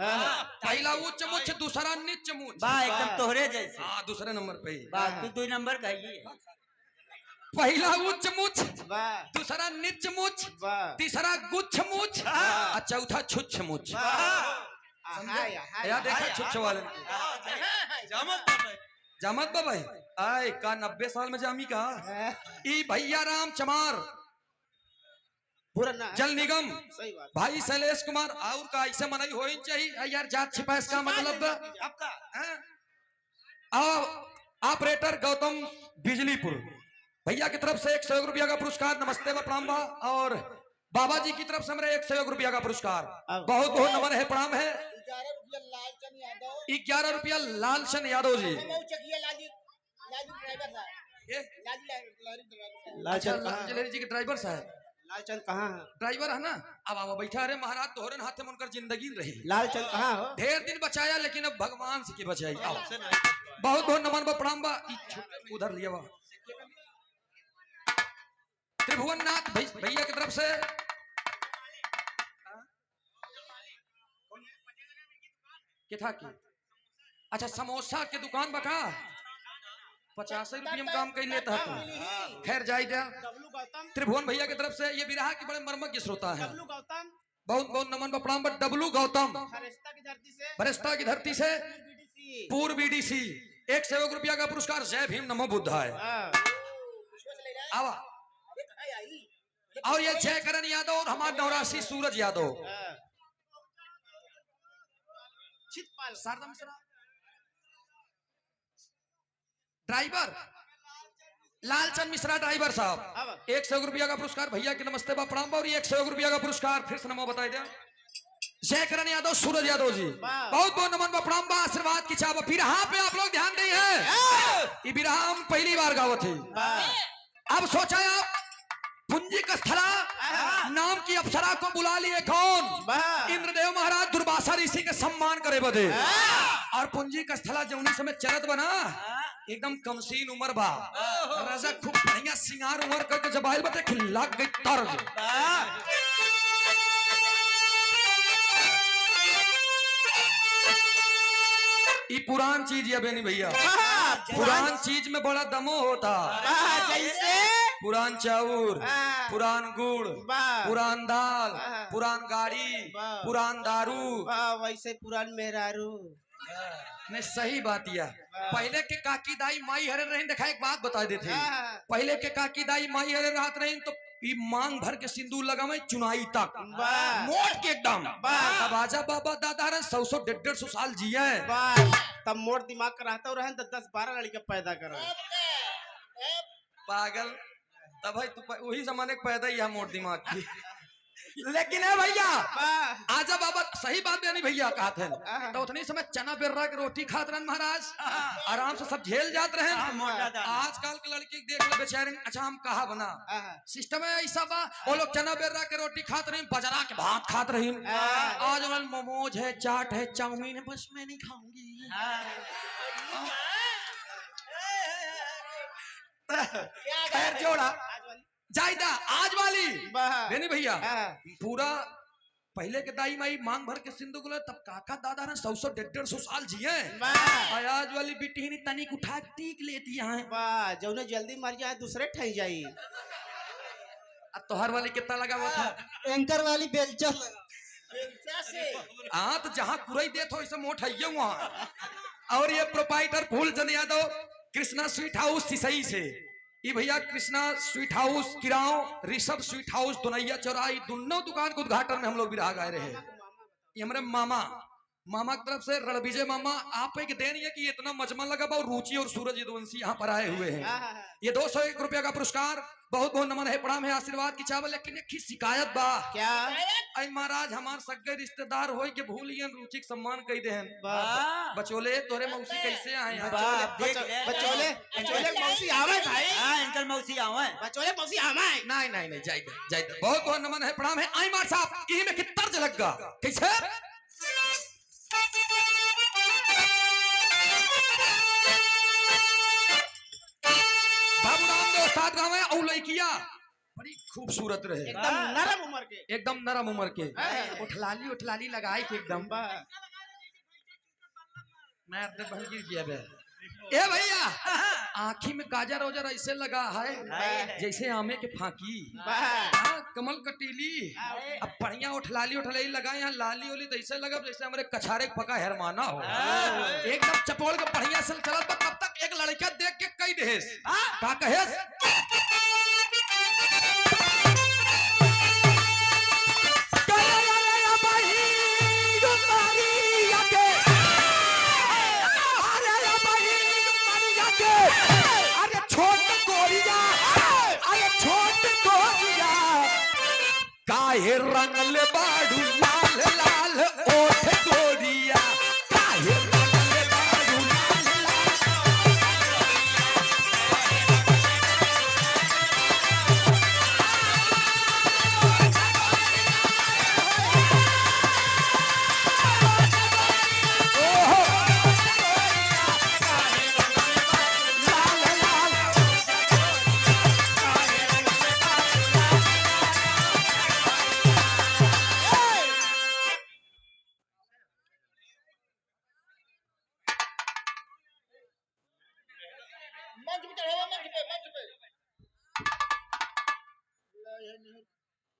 पहला उच्च मूछ दूसरा नीच मूछ
वाह एकदम तोहरे जैसे।
हाँ दूसरे नंबर पे
वाह तू 2 नंबर का ही है।
पहला उच्च मूछ दूसरा नीच मूछ तीसरा गुच्छ मूछ और चौथा छुच्छ मूछ। यार देखा छुच्छ वाले जामत बाबा आए का 90 साल में जामी का ई भैया राम चमार जल निगम भाई शैलेश कुमार और का ऐसे मनाई हो चाहिए यार जात छिपा इसका मतलब ऑपरेटर गौतम बिजलीपुर भैया की तरफ से 100 रुपया का पुरस्कार नमस्ते व प्रणाम और बाबा जी की तरफ से मेरे 100 रुपया का पुरस्कार बहुत बहुत नमन है प्रणाम है। 11 रुपया लालचंद यादव जी अच्छा लालचंद जी के ड्राइवर साहब
लालचंद कहाँ है?
ड्राइवर है ना। अब आवा बैठा, अरे महाराज तोहरे हाथे में उनकर जिंदगी रही,
लालचंद कहाँ हो?
ढेर दिन बचाया लेकिन अब भगवान से की बचाई। आओ, बहुत बहुत नमन बा, प्रणाम बा। उधर लिया बा त्रिभुवन नाथ भैया की तरफ से। किथा की? अच्छा, समोसा के दुकान बका 50 रुपये में काम कर लेता है तू। खैर जाए जा। त्रिभुवन भैया की तरफ से ये बिरहा के बड़े मर्मज्ञ श्रोता है। बहुत बहुत नमन बा, प्रणाम बा। डब्लू गौतम फरिश्ता की धरती से पूर्व बीडीसी 100 रुपया का पुरस्कार। जय भीम नमो बुद्धाय। आवा। और ये जय करण यादव और हमारा नवरासी सूरज यादव। शारदा मिश्रा ड्राइवर, लालचंद मिश्रा ड्राइवर साहब 100 रुपया का पुरस्कार। भैया के नमस्ते बा, प्रणाम बा। और 100 रुपया का पुरस्कार फिर से नमो बताई दे। जय करण यादव सूरज यादव जी, बहुत बहुत नमन बा, प्रणाम बा। आशीर्वाद की चाह बिरहा पे आप लोग ध्यान दें हैं। ये बिरहा हम पहली बार गावत थी। अब सोचा आप पुंजी का स्थला नाम की अप्सरा को बुला लिए कौन? इंद्रदेव महाराज दुर्वासा ऋषि के सम्मान करे बदे। और पुंजी का स्थला जौनी समय चरत बना, एकदम कमसीन उम्र बा, राजा खूब बढ़िया सिंगार उमर करके जब आयल बते खिल्ला गई तर्ज। ये पुरान चीज है बेनी भैया, पुरान चीज में बड़ा दमो होता। पुरान चाउर, पुरान गुड़, पुरान दाल, पुरान गाड़ी, पुरान दारू,
वैसे पुरान मेहरारू।
नहीं सही बात यह, पहले के काकी दाई माई हरे रहे। देखा एक बात बता देते, पहले के काकी दाई माई हरे रहत रहे तो ई मांग भर के सिंदूर लगावे चुनाई तक मोट के एकदम। अब आजा बाबा दादा रहे 100 150 साल जिए,
तब मोट दिमाग का रहता रहे तो 10-12 लड़के पैदा कर
पागल। तब भाई तू वही जमाने के पैदा ही है मोट दिमाग की। लेकिन है भैया आजा बाबा सही बात नहीं भैया कहा थे तो उतनी समय चना बेर्रा के रोटी खाते रहे महाराज, आराम से सब झेल जाते रहे। आजकल के लड़की देख ले बेचारे, अच्छा हम कहा बना सिस्टम है ऐसा बा, वो लोग चना बेर्रा के रोटी खाते रहे, बजरा के भात खाते रहे। आज मोमोज है, चाट है, चाउमीन है, बस मैं नहीं खाऊंगी। खैर जोड़ा जायदा आज वाली नहीं भैया, पूरा पहले के दाई माई मांग भर के सिंधु गुले तब काका दादा ने 100 150 साल जिए। आज वाली बेटी ने तनिक उठा टीक लेती है,
जो जल्दी मर जाए दूसरे ठही जाई।
अब तोहर वाली कितना लगा हुआ था?
एंकर वाली बेलचा
से
हाँ तो जहाँ कुरई देत हो इसे मोट है वहाँ। और ये proprietor Phoolchand Yadav Krishna sweet house Sisai से, ये भैया कृष्णा स्वीट हाउस किराओ, ऋषभ स्वीट हाउस दोनैया चौराही, दोनों दुकान के उद्घाटन में हम लोग बिरहा गाए रहे। ये हमारे मामा की तरफ से रणविजय मामा, आप एक देन है कि इतना मजमा लगा और रुचि और सूरज यदुवंशी यहाँ पर आए हुए हैं। ये 201 रुपया का पुरस्कार, बहुत बहुत नमन है, प्रणाम है, आशीर्वाद की चावल। लेकिन एक शिकायत बा
क्या?
आई महाराज हमार सगे रिश्तेदार हो के भूलिए रुचि सम्मान कही दे। बचोले तोरे मौसी कैसे आए?
बचोले मौसी आवे भाई।
इनकर मौसी आवे,
बचोले मौसी आवे।
नहीं जाइए बहुत बहुत नमन है, प्रणाम है। आई मार साहब यही में कितना तर्ज लग गा कैसे? बाबू रामदेव साथ गाँव है और लड़किया बड़ी खूबसूरत रहे,
एकदम नरम उम्र के,
एकदम नरम उम्र के, उठलाली लगाई के एकदम। मैं अपने बहन गिर गया बे। ए भैया आँखी में काजर ओजर ऐसे लगा है जैसे आमे के फांकी, कमल कटीली। अब बढ़िया उठलाली लगाए, यहाँ लाली ओली तो ऐसे लगा जैसे हमारे कछारे पका हरमाना हो, एकदम चपोल के बढ़िया से चलत। तब तक एक लड़का देख के कई देश का कहेस काहे रंगल बाड़ू लाल लाल ओठ गोरिया, काहे रंगल बाड़ू लाल लाल।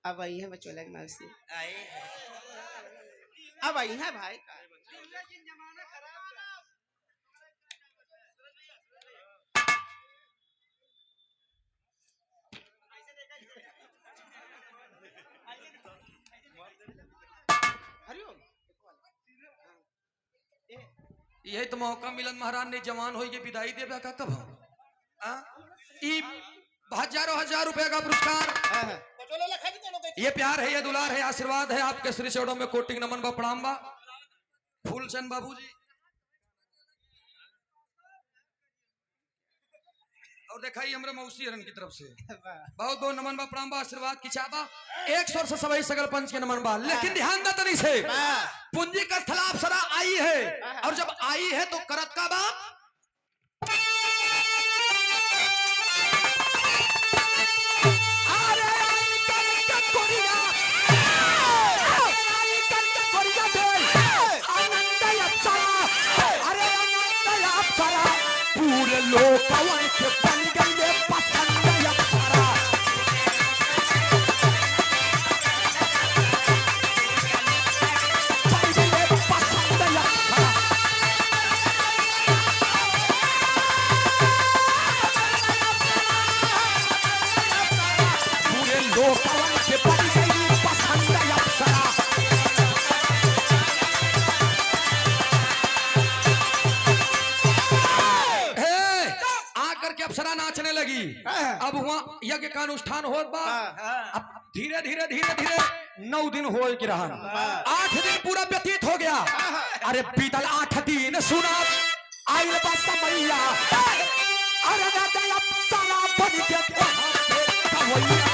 अब आई है बचोला की मौसी,
आए
अब आई है भाई। हरिओम।
यही तो मौका मिलन महाराज ने जवान हो के विदाई दे का कब हो ई हजारों हजार रुपए का पुरस्कार। ये प्यार है, ये दुलार है, आशीर्वाद है आपके श्री चरणों में कोटि नमन बा प्रणाम बा। फूलचंद बाबू जी और दिखाई हमरे मौसी हरन की तरफ से बहुत बहुत नमन बा प्रणाम बा, आशीर्वाद की चाबा। एक स्वर से सभी सगल पंच के नमन बा। लेकिन ध्यान दे तनी से पूंजी का स्थल अप्सरा आई है, और जब आई है तो करत का बाप पूरे लोग के बन गए पसंद अप्सरा। पूरे लोग के बन गई पसंद अप्सरा। अप्सरा नाचने लगी। अब वहाँ यज्ञ का अनुष्ठान हो बा। अब धीरे धीरे धीरे धीरे 9 दिन हो के रहा, 8 दिन पूरा व्यतीत हो गया। अरे बीतल 8 दिन सुना आइल बा समैया, अरे अप्सरा बन के कवैया।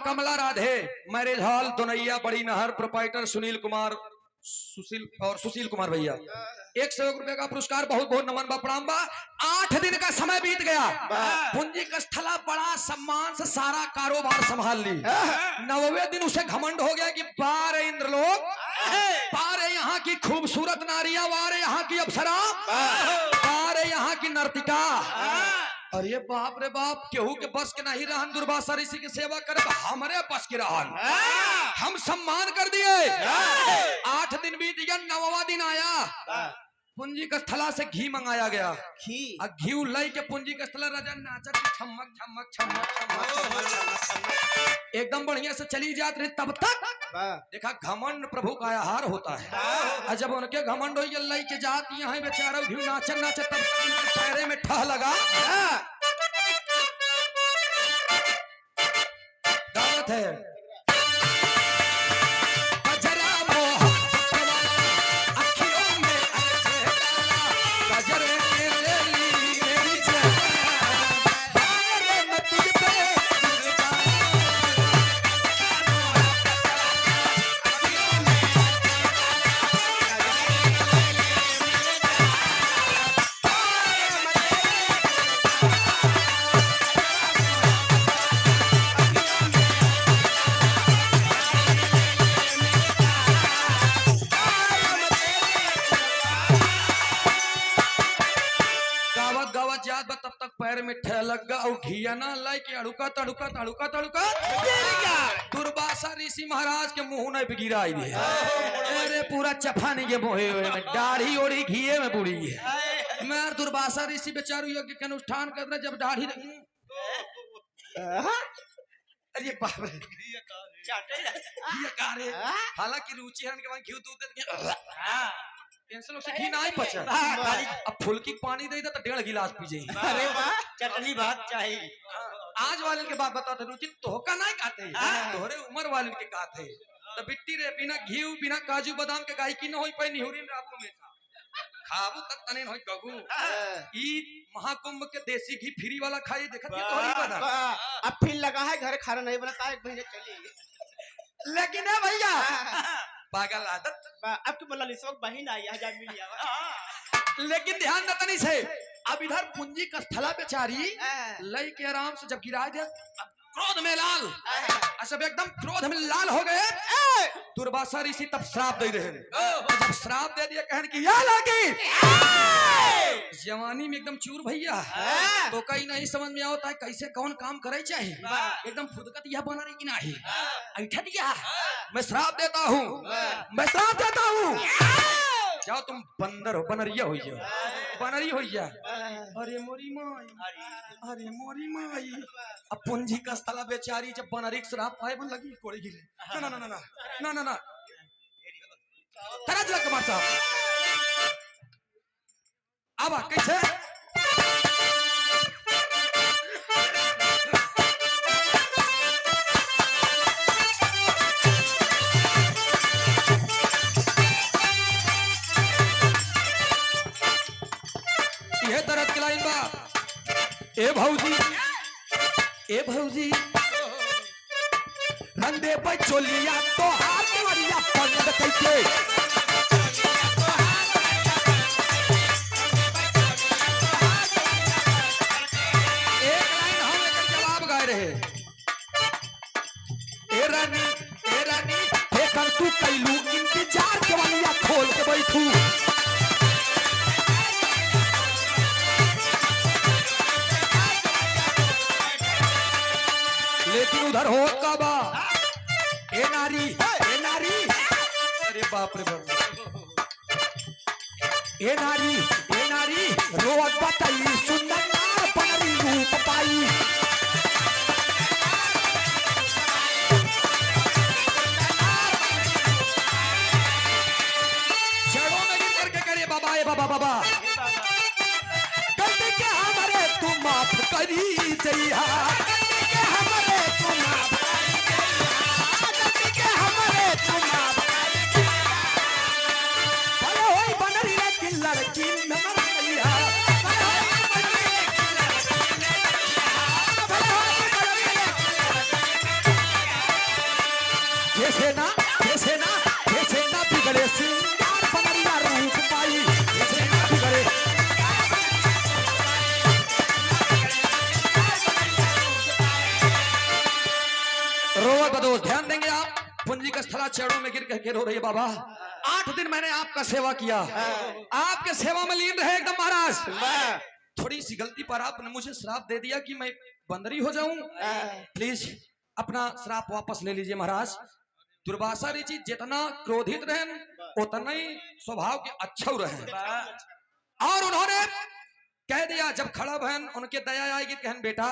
कमला राधे मैरिज हॉल दोनैया बड़ी नहर प्रोपाइटर सुशील कुमार भैया 100 रुपए का पुरस्कार। बहुत बहुत नमन बा प्रणाम बा। 8 दिन का समय बीत गया। पूंजी का स्थला बड़ा सम्मान से सारा कारोबार संभाल ली। 9वें दिन उसे घमंड हो गया कि पार इंद्रलोक, पार यहाँ की खूबसूरत नारियां, वार यहाँ की अप्सरा, पार यहाँ की नर्तिका। और ये बाप रे बाप केहू के बस के नहीं रहन दुर्वासा ऋषि की सेवा करे, हमारे बस के रहन। हम सम्मान कर दिए। 8 दिन बीत गया, 9वां दिन आया। पूंजी का स्थला से घी मंगाया गया। घी लाई के पूंजी का स्थला राजा नाचत छमक छमक छमक छमक एकदम बढ़िया से चली जात रही। तब तक देखा घमंड प्रभु का आहार होता है। और जब उनके घमंड हो लाई के जात यहाँ बेचारा घी नाचन नाचे, तब तक उनके पैरे में ठह लगा। दावत है अड़ुका तड़ुका तड़ुका तड़ुका दुर्वासा ऋषि महाराज के मुंह नहीं गिरा। अरे पूरा चफा नहीं के मोहे में दाढ़ी ओढ़ी घिए में बुड़ी है। मैं दुर्वासा ऋषि बेचारू यज्ञ के अनुष्ठान कर रहे, जब दाढ़ी अरे बाप रे हालांकि रुचि है घी दूध पेंसिल से घी नहीं पचा। अब फुल्की पानी दे तो 1.5 गिलास पी जाई।
अरे वाह, चटनी भात चाहिए।
आज वाले के बात बताते रुचि तोहका नहीं खाते, तोहरे उम्र वाले के खाते। तो बिट्टी रे बिना घी बिना काजू बादाम के गाय की न होई पाई निहुरिन रातों में खाबू तक तने होई गगू। ई महाकुंभ के देसी घी फ्री वाला खाई देखत के तोहरी बना।
अब फिर लगा है घर खाना नहीं बनता, एक महीने चली।
लेकिन है भैया पागल आदत।
अब तो मतलब इस वक्त बहन आई है, जा मिल जावा।
लेकिन ध्यान देता नहीं से अब इधर पुंजी का स्थला बेचारी लई के आराम से जब गिरा दे, अब क्रोध में लाल, सब एकदम क्रोध में लाल हो गए। दुर्वासा ऋषि तब श्राप दे रहे। जब श्राप दे दिया कहन की या लागी जवानी में एकदम चूर भैया, तो कहीं नहीं समझ में आता है कैसे कौन काम करे चाहिए। एकदम फुदकत यह बना रही कि नहीं ऐठा दिया। मैं श्राप देता हूँ, मैं श्राप देता हूँ, जाओ तुम बंदर हो, बनरिया हो जाओ, बनरी हो जा। अरे मोरी माई, अरे मोरी माई। अब पूंजी का स्थला बेचारी जब बनरी श्राप पाए बन लगी कोड़ी गिरे। ना ना ना ना ना ना ना तरज लग कुमार साहब। अब कैसे ये तरत के लाइन बा। ए भौजी, ए भौजी नंदे पे चोलिया तो हाथ मारिया बंद करके। एक लाइन हम एक जवाब गाए रहे। ए रानी हे कर तू कैलू इंतजार के वालिया खोल के बैठू। लेकिन उधर हो काबा ए नारी, अरे बाप रे बाप। ए नारी रोज बताई सुंदर नार बनरी रूप पाई। जड़ों में गिर करके करे बाबा ए बाबा बाबा गलती के हमारे तू माफ करी जइहा। जैसे ना बिगड़े सिंगार बनरिया रूप पाई। जैसे ना बिगड़े रोवत बदोस। ध्यान देंगे आप, पूंजी का स्थला चरणों में गिर करके रो रही है। बाबा 8 दिन मैंने आपका सेवा किया, आपके सेवा में लीन रहे एकदम महाराज। थोड़ी सी गलती पर आपने मुझे श्राप दे दिया कि मैं बंदरी हो जाऊं। प्लीज अपना श्राप वापस ले लीजिए महाराज। दुर्वासा ऋषि जितना क्रोधित रहे उतना ही स्वभाव के अच्छा रहे। और उन्होंने कह दिया जब खड़ा बहन उनके दया आएगी कहन बेटा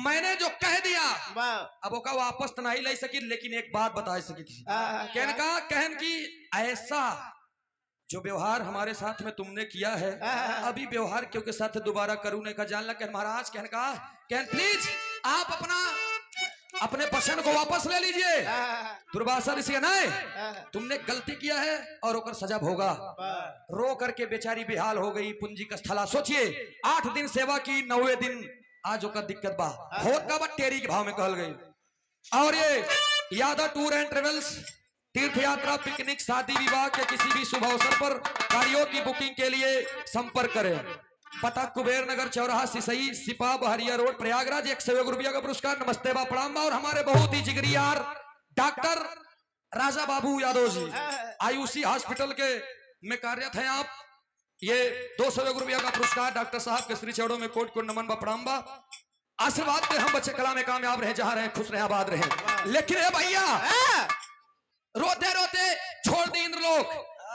मैंने जो कह दिया अब वो का वापस तो नहीं ले सकी, लेकिन एक बात बता सकी थी। कहन का कहन की ऐसा जो व्यवहार हमारे साथ में तुमने किया है अभी व्यवहार क्यों के साथ दोबारा करूँ नहीं का जान लगा महाराज। कहन का कहन प्लीज आप अपने पसंद को वापस ले लीजिए। दुर्वासा ऋषि नहीं तुमने गलती किया है और ओकर सजा भोगा। रो करके बेचारी बेहाल हो गई। पूंजी का स्थला सोचिए 8 दिन सेवा की, 9वें दिन आज ओकर दिक्कत बा होत का बा टेरी के भाव में कहल गई। और ये यादव टूर एंड ट्रेवल्स तीर्थ यात्रा पिकनिक शादी विवाह के किसी भी शुभ अवसर पर गाड़ियों की बुकिंग के लिए संपर्क करें। पता कुबेर नगर चौराहा सिसई सिपा बहरिया रोड प्रयागराज। 101 रुपया का पुरस्कार। नमस्ते बा प्रणाम बा। और हमारे बहुत ही जिगरी यार डॉक्टर राजा बाबू यादव जी आयुषी हॉस्पिटल के में कार्यरत हैं आप। ये 201 रुपया का पुरस्कार डॉक्टर साहब के श्री चरणों में कोट कोट नमन बा प्रणाम बा। आशीर्वाद दे हम बच्चे कला में कामयाब रहे, जहां रहे खुश रहे आबाद रहे। लेकिन भैया रोते रोते छोड़ दी इंद्रलोक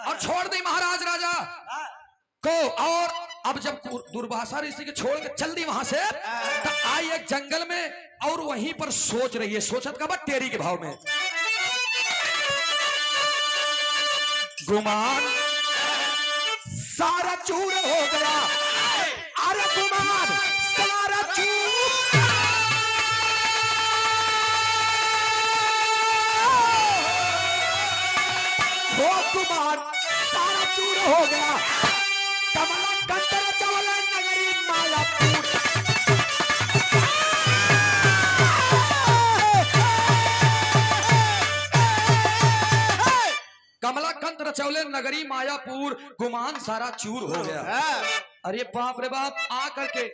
और छोड़ दी महाराज राजा को। और अब जब दुर्वासा ऋषि के छोड़ के चल दी वहां से तो आई एक जंगल में और वहीं पर सोच रही है। सोचत का बात टेरी के भाव में गुमान सारा चूर हो गया। अरे गुमान सारा चूर हो, गुमान सारा चूर हो गया। कमला कंतर चवल नगरी मायापुर। कमला कंत रचौले नगरी मायापुर, गुमान सारा चूर हो गया। अरे बाप रे बाप, आ करके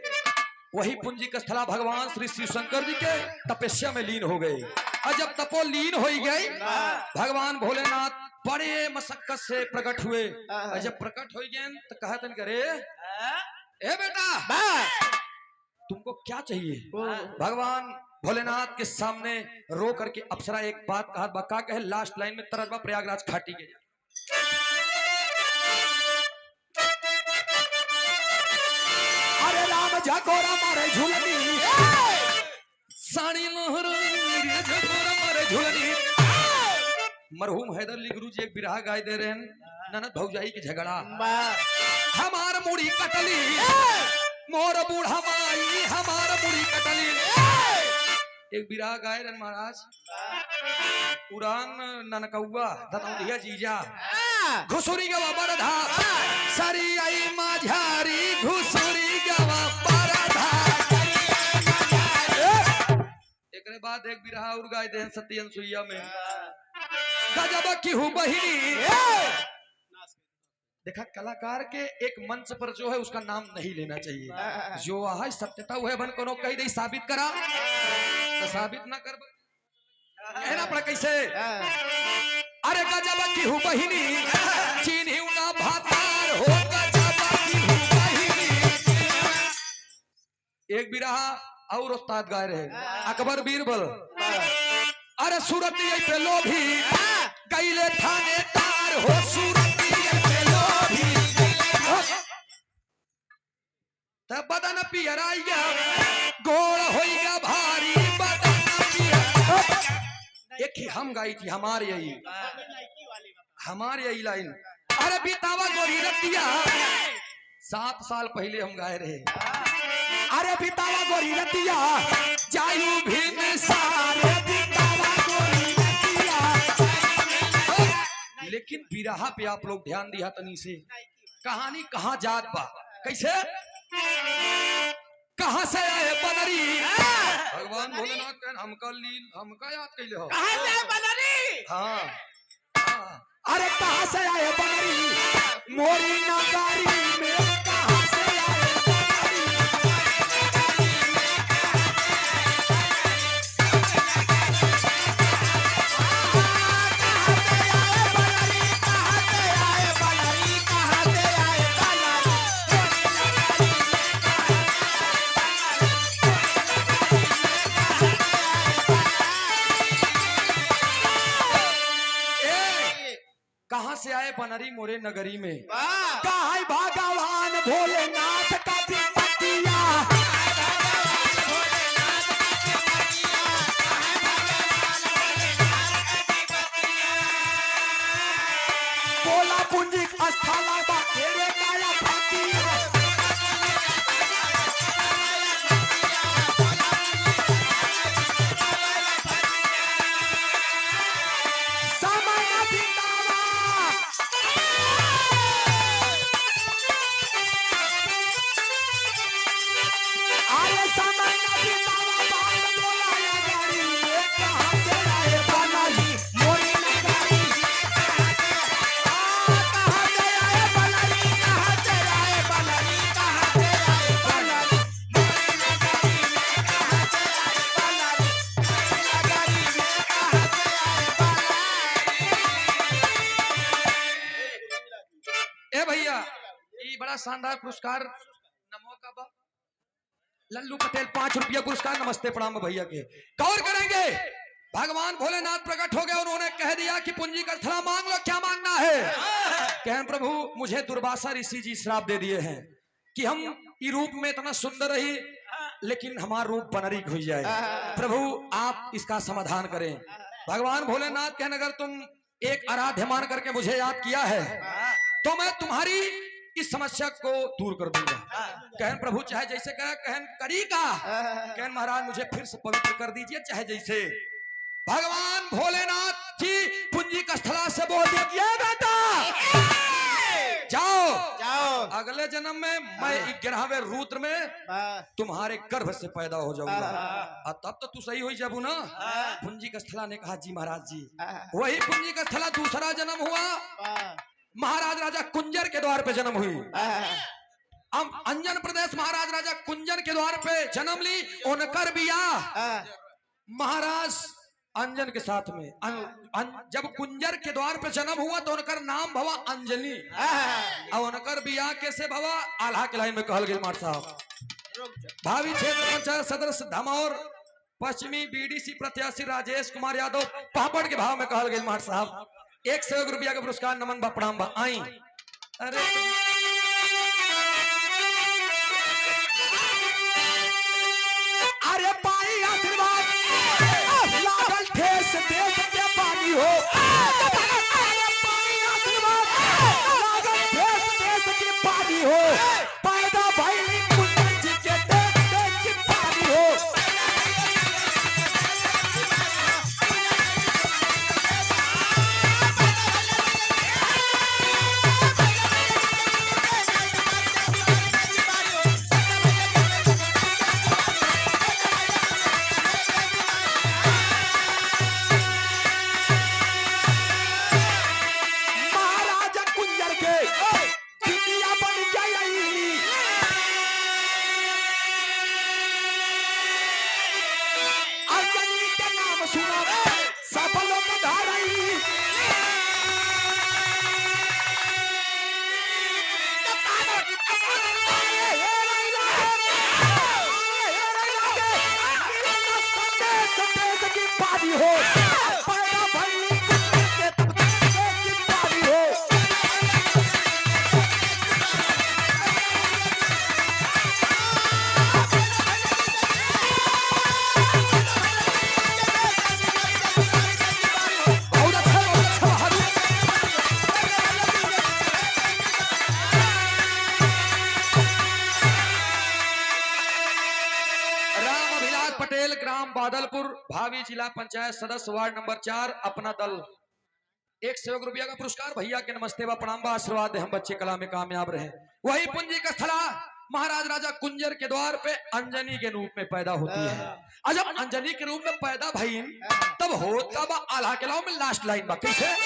वही पुंजी स्थला भगवान श्री शिव शंकर जी के तपस्या में लीन हो गए। और जब तपो लीन हो गई, भगवान भोलेनाथ बड़े मशक्कत से प्रकट हुए। और जब प्रकट हो गए तो कहतन करे, ए बेटा तुमको क्या चाहिए? भगवान भोलेनाथ के सामने रो करके अप्सरा एक बात कहा, बका कहे लास्ट लाइन में तरजबा प्रयागराज घाटी के। अरे राम झकोरा मारे झूलनी, साड़ी मोहर झकोरा मारे झूलनी। मरहूम हैदर अली गुरु जी एक बिरहा गाय दे रहे हैं, ननद भौजाई की झगड़ा। हमार मुड़ी कटली मोर बूढ़ा माई, हमार मुड़ी कटली। एक बिरहा गाय रन महाराज, उड़ान ननकौआ धतौलिया जीजा, घुसुरी गवा बरधा, सरी आई माझारी घुसुरी गवा बरधा। एक बाद एक बिरहा और गाय दे सत्यन सुइया में, गजब की हूँ बहिनी। देखा, कलाकार के एक मंच पर जो है उसका नाम नहीं लेना चाहिए। जो है सत्यता हुए बन कोनो कही दे साबित करा तो साबित ना कर कहना पड़ा कैसे। अरे गजब की हूँ बहिनी, चीनी ना भातार हो, गजब की हूँ बहिनी। एक बिरहा और उस्ताद गाय रहे, अकबर बीरबल। अरे सूरत पे लोभी गईले थाने तार हो, सूरत पे लोभी तब बदन पियराइया, गोड़ होइगा भारी बदन पियर। एक ही हम गाई थी, हमारे यही लाइन। अरे बीतावा गोरी रतिया, 7 साल पहले हम गाए रहे। अरे बीतावा गोरी रतिया, जायू भी सारे बीतावा गोरी रतिया। लेकिन बिरहा पे आप लोग ध्यान दिया तनी से, कहानी कहाँ जात बा कैसे, कहाँ से आए बनरी। भगवान भोलेनाथ कहन हमका लीन, हमका याद कैले हो, कहाँ से आए बनरी। हाँ, अरे कहाँ से आए बनरी, मोरी नगारी में कहाँ से आए बनरी। कहाँ से आए बनरी मोरे नगरी में, कहाँ है भगवान भोलेनाथ का विपत्तिया। बोला पुंजी स्थला बा तेरे काया भातिया। बड़ा शानदार पुरस्कार नमो का बा लल्लू पटेल 5 रुपया पुरस्कार। नमस्ते प्रणाम भैया के। गौर करेंगे, भगवान भोलेनाथ प्रकट हो गए, उन्होंने कह दिया कि पुंजी का थला मांग लो, क्या मांगना है। कहें प्रभु मुझे दुर्वासा ऋषि जी श्राप दे दिए हैं कि हम ई रूप में इतना सुंदर रही लेकिन हमारा रूप बनरी हो जाए, प्रभु आप इसका समाधान करें। भगवान भोलेनाथ कहने अगर तुम एक आराध्य मान करके मुझे याद किया है तो मैं तुम्हारी इस समस्या को दूर कर दूंगा। कहन प्रभु चाहे जैसे कहे, कहन करी का, कहन महाराज मुझे फिर से पवित्र कर दीजिए चाहे जैसे। भगवान भोलेनाथ जी पुंजी का स्थला से बोल दिया बेटा जाओ
जाओ
अगले जन्म में मैं 11वें रुद्र में तुम्हारे गर्भ से पैदा हो जाऊंगा, तब तो तू सही हो जाबू ना। पुंजी का स्थला ने कहा जी महाराज जी। वही पुंजी का स्थला दूसरा जन्म हुआ, महाराज राजा कुंजर के द्वार पे जन्म हुई। अब अंजन प्रदेश महाराज राजा कुंजर के द्वार पे जन्म ली। उनकर बियाह महाराज अंजन के साथ में जब कुंजर के द्वार पे जन्म हुआ तो उनकर नाम भवा अंजनी। और उनकर बियाह कैसे भवा, आल्हा के लाइन में कहल गई मार साहब। भावी क्षेत्र पंचायत सदस्य धमौर पश्चिमी बीडीसी प्रत्याशी राजेश कुमार यादव पापड़ के भाव में कहल गई मार साहब। 101 रुपया का पुरस्कार नमन बा प्रणाम बा। आई अरे अरे पाई आशीर्वाद लागल ठेस देश के पानी हो। अरे पाई आशीर्वाद लागल ठेस देश के पानी हो। पैदा भइली कुंजन जी के देश के पानी हो। बादलपुर भावी जिला पंचायत सदस्य वार्ड नंबर 4 अपना दल 101 रुपया का पुरस्कार। भैया के नमस्ते व प्रणाम बा आशीर्वाद हम बच्चे कला में कामयाब रहे। वही पुंजी का स्थला महाराज राजा कुंजर के द्वार पे अंजनी के रूप में पैदा होती है। और जब अंजनी के रूप में पैदा भई तब होता बा आल्हा के लाओ में लास्ट लाइन बा कैसे।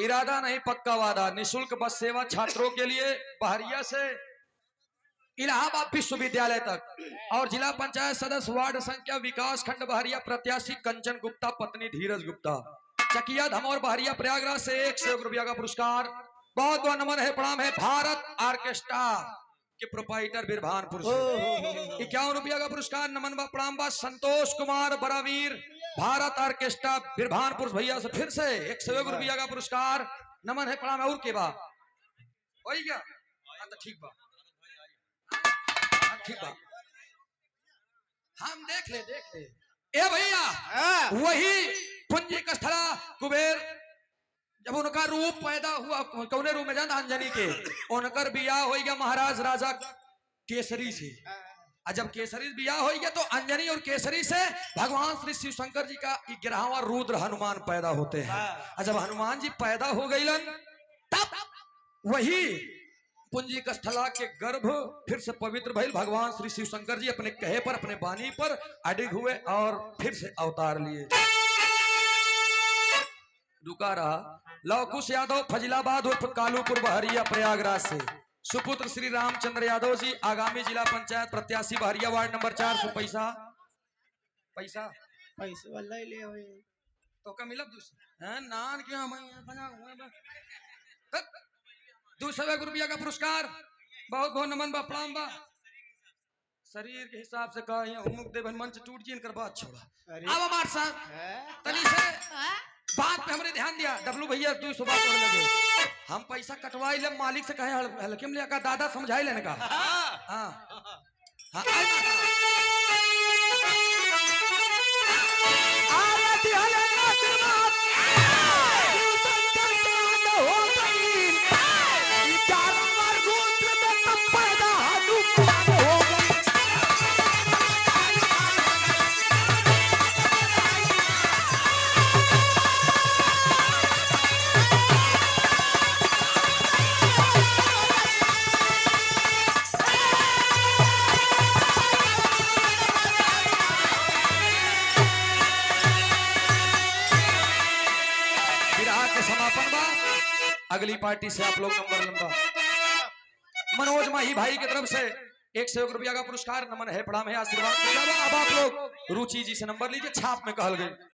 इरादा नहीं पक्का वादा। निशुल्क बस सेवा छात्रों के लिए बहरिया से इलाहाबाद विश्वविद्यालय तक। और जिला पंचायत सदस्य वार्ड संख्या विकास खंड बहरिया प्रत्याशी कंचन गुप्ता पत्नी धीरज गुप्ता चकिया धमौर बहरिया प्रयागराज से 101 रुपया का पुरस्कार। बहुत बहुत नमन है प्रणाम है। भारत ऑर्केस्ट्रा के प्रोपाइटर बिरभानपुर से 51 रुपया का पुरस्कार नमन बा प्रणाम बा संतोष कुमार बरावीर भारत ऑर्केस्ट्रा बिरभानपुर भैया से फिर से 101 रुपया का पुरस्कार नमन है प्रणाम। और के बा वही क्या तो ठीक बा ठीक बा हम देख ले ए भैया वही पुंजी का स्थला कुबेर जब उनका रूप पैदा हुआ कौने रूप में जान अंजनी के, उनकर बियाह हो गया महाराज राजा केसरी से। और जब केसरी बियाह हो गया तो अंजनी और केसरी से भगवान श्री शिव शंकर जी का 11वां रुद्र हनुमान पैदा होते हैं। और जब हनुमान जी पैदा हो गई तब वही पुंजिक स्थला के गर्भ फिर से पवित्र भइल। भगवान श्री शिव शंकर जी अपने कहे पर अपने वाणी पर अडिग हुए और फिर से अवतार लिए। रुका रहा लवकुश यादव फजिलाबाद उर्फ कालूपुर बहरिया प्रयागराज से, सुपुत्र श्री रामचंद्र यादव जी आगामी जिला पंचायत प्रत्याशी बहरिया वार्ड नंबर 400। पैसा
वाला ही ले होए।
तो का मिलब नान क्या 200 रुपया का पुरस्कार। बहुत बहुत नमन बा प्रणाम बा। शरीर के हिसाब से कहा उमुक देवन मंच टूट जी इनकर बात छोड़ा। अब हमारे साथ तनी से बात पे हमने ध्यान दिया। डब्लू भैया 200 बात होने लगे। हम पैसा कटवाई ले मालिक से कहे हल्के में का दादा समझाई लेने का। हाँ अगली पार्टी से आप लोग नंबर लंबा। मनोज माही भाई की तरफ से 101 रुपया का पुरस्कार। नमन है प्रणाम है आशीर्वाद। अब आप लोग रुचि जी से नंबर लीजिए। छाप में कहल गई।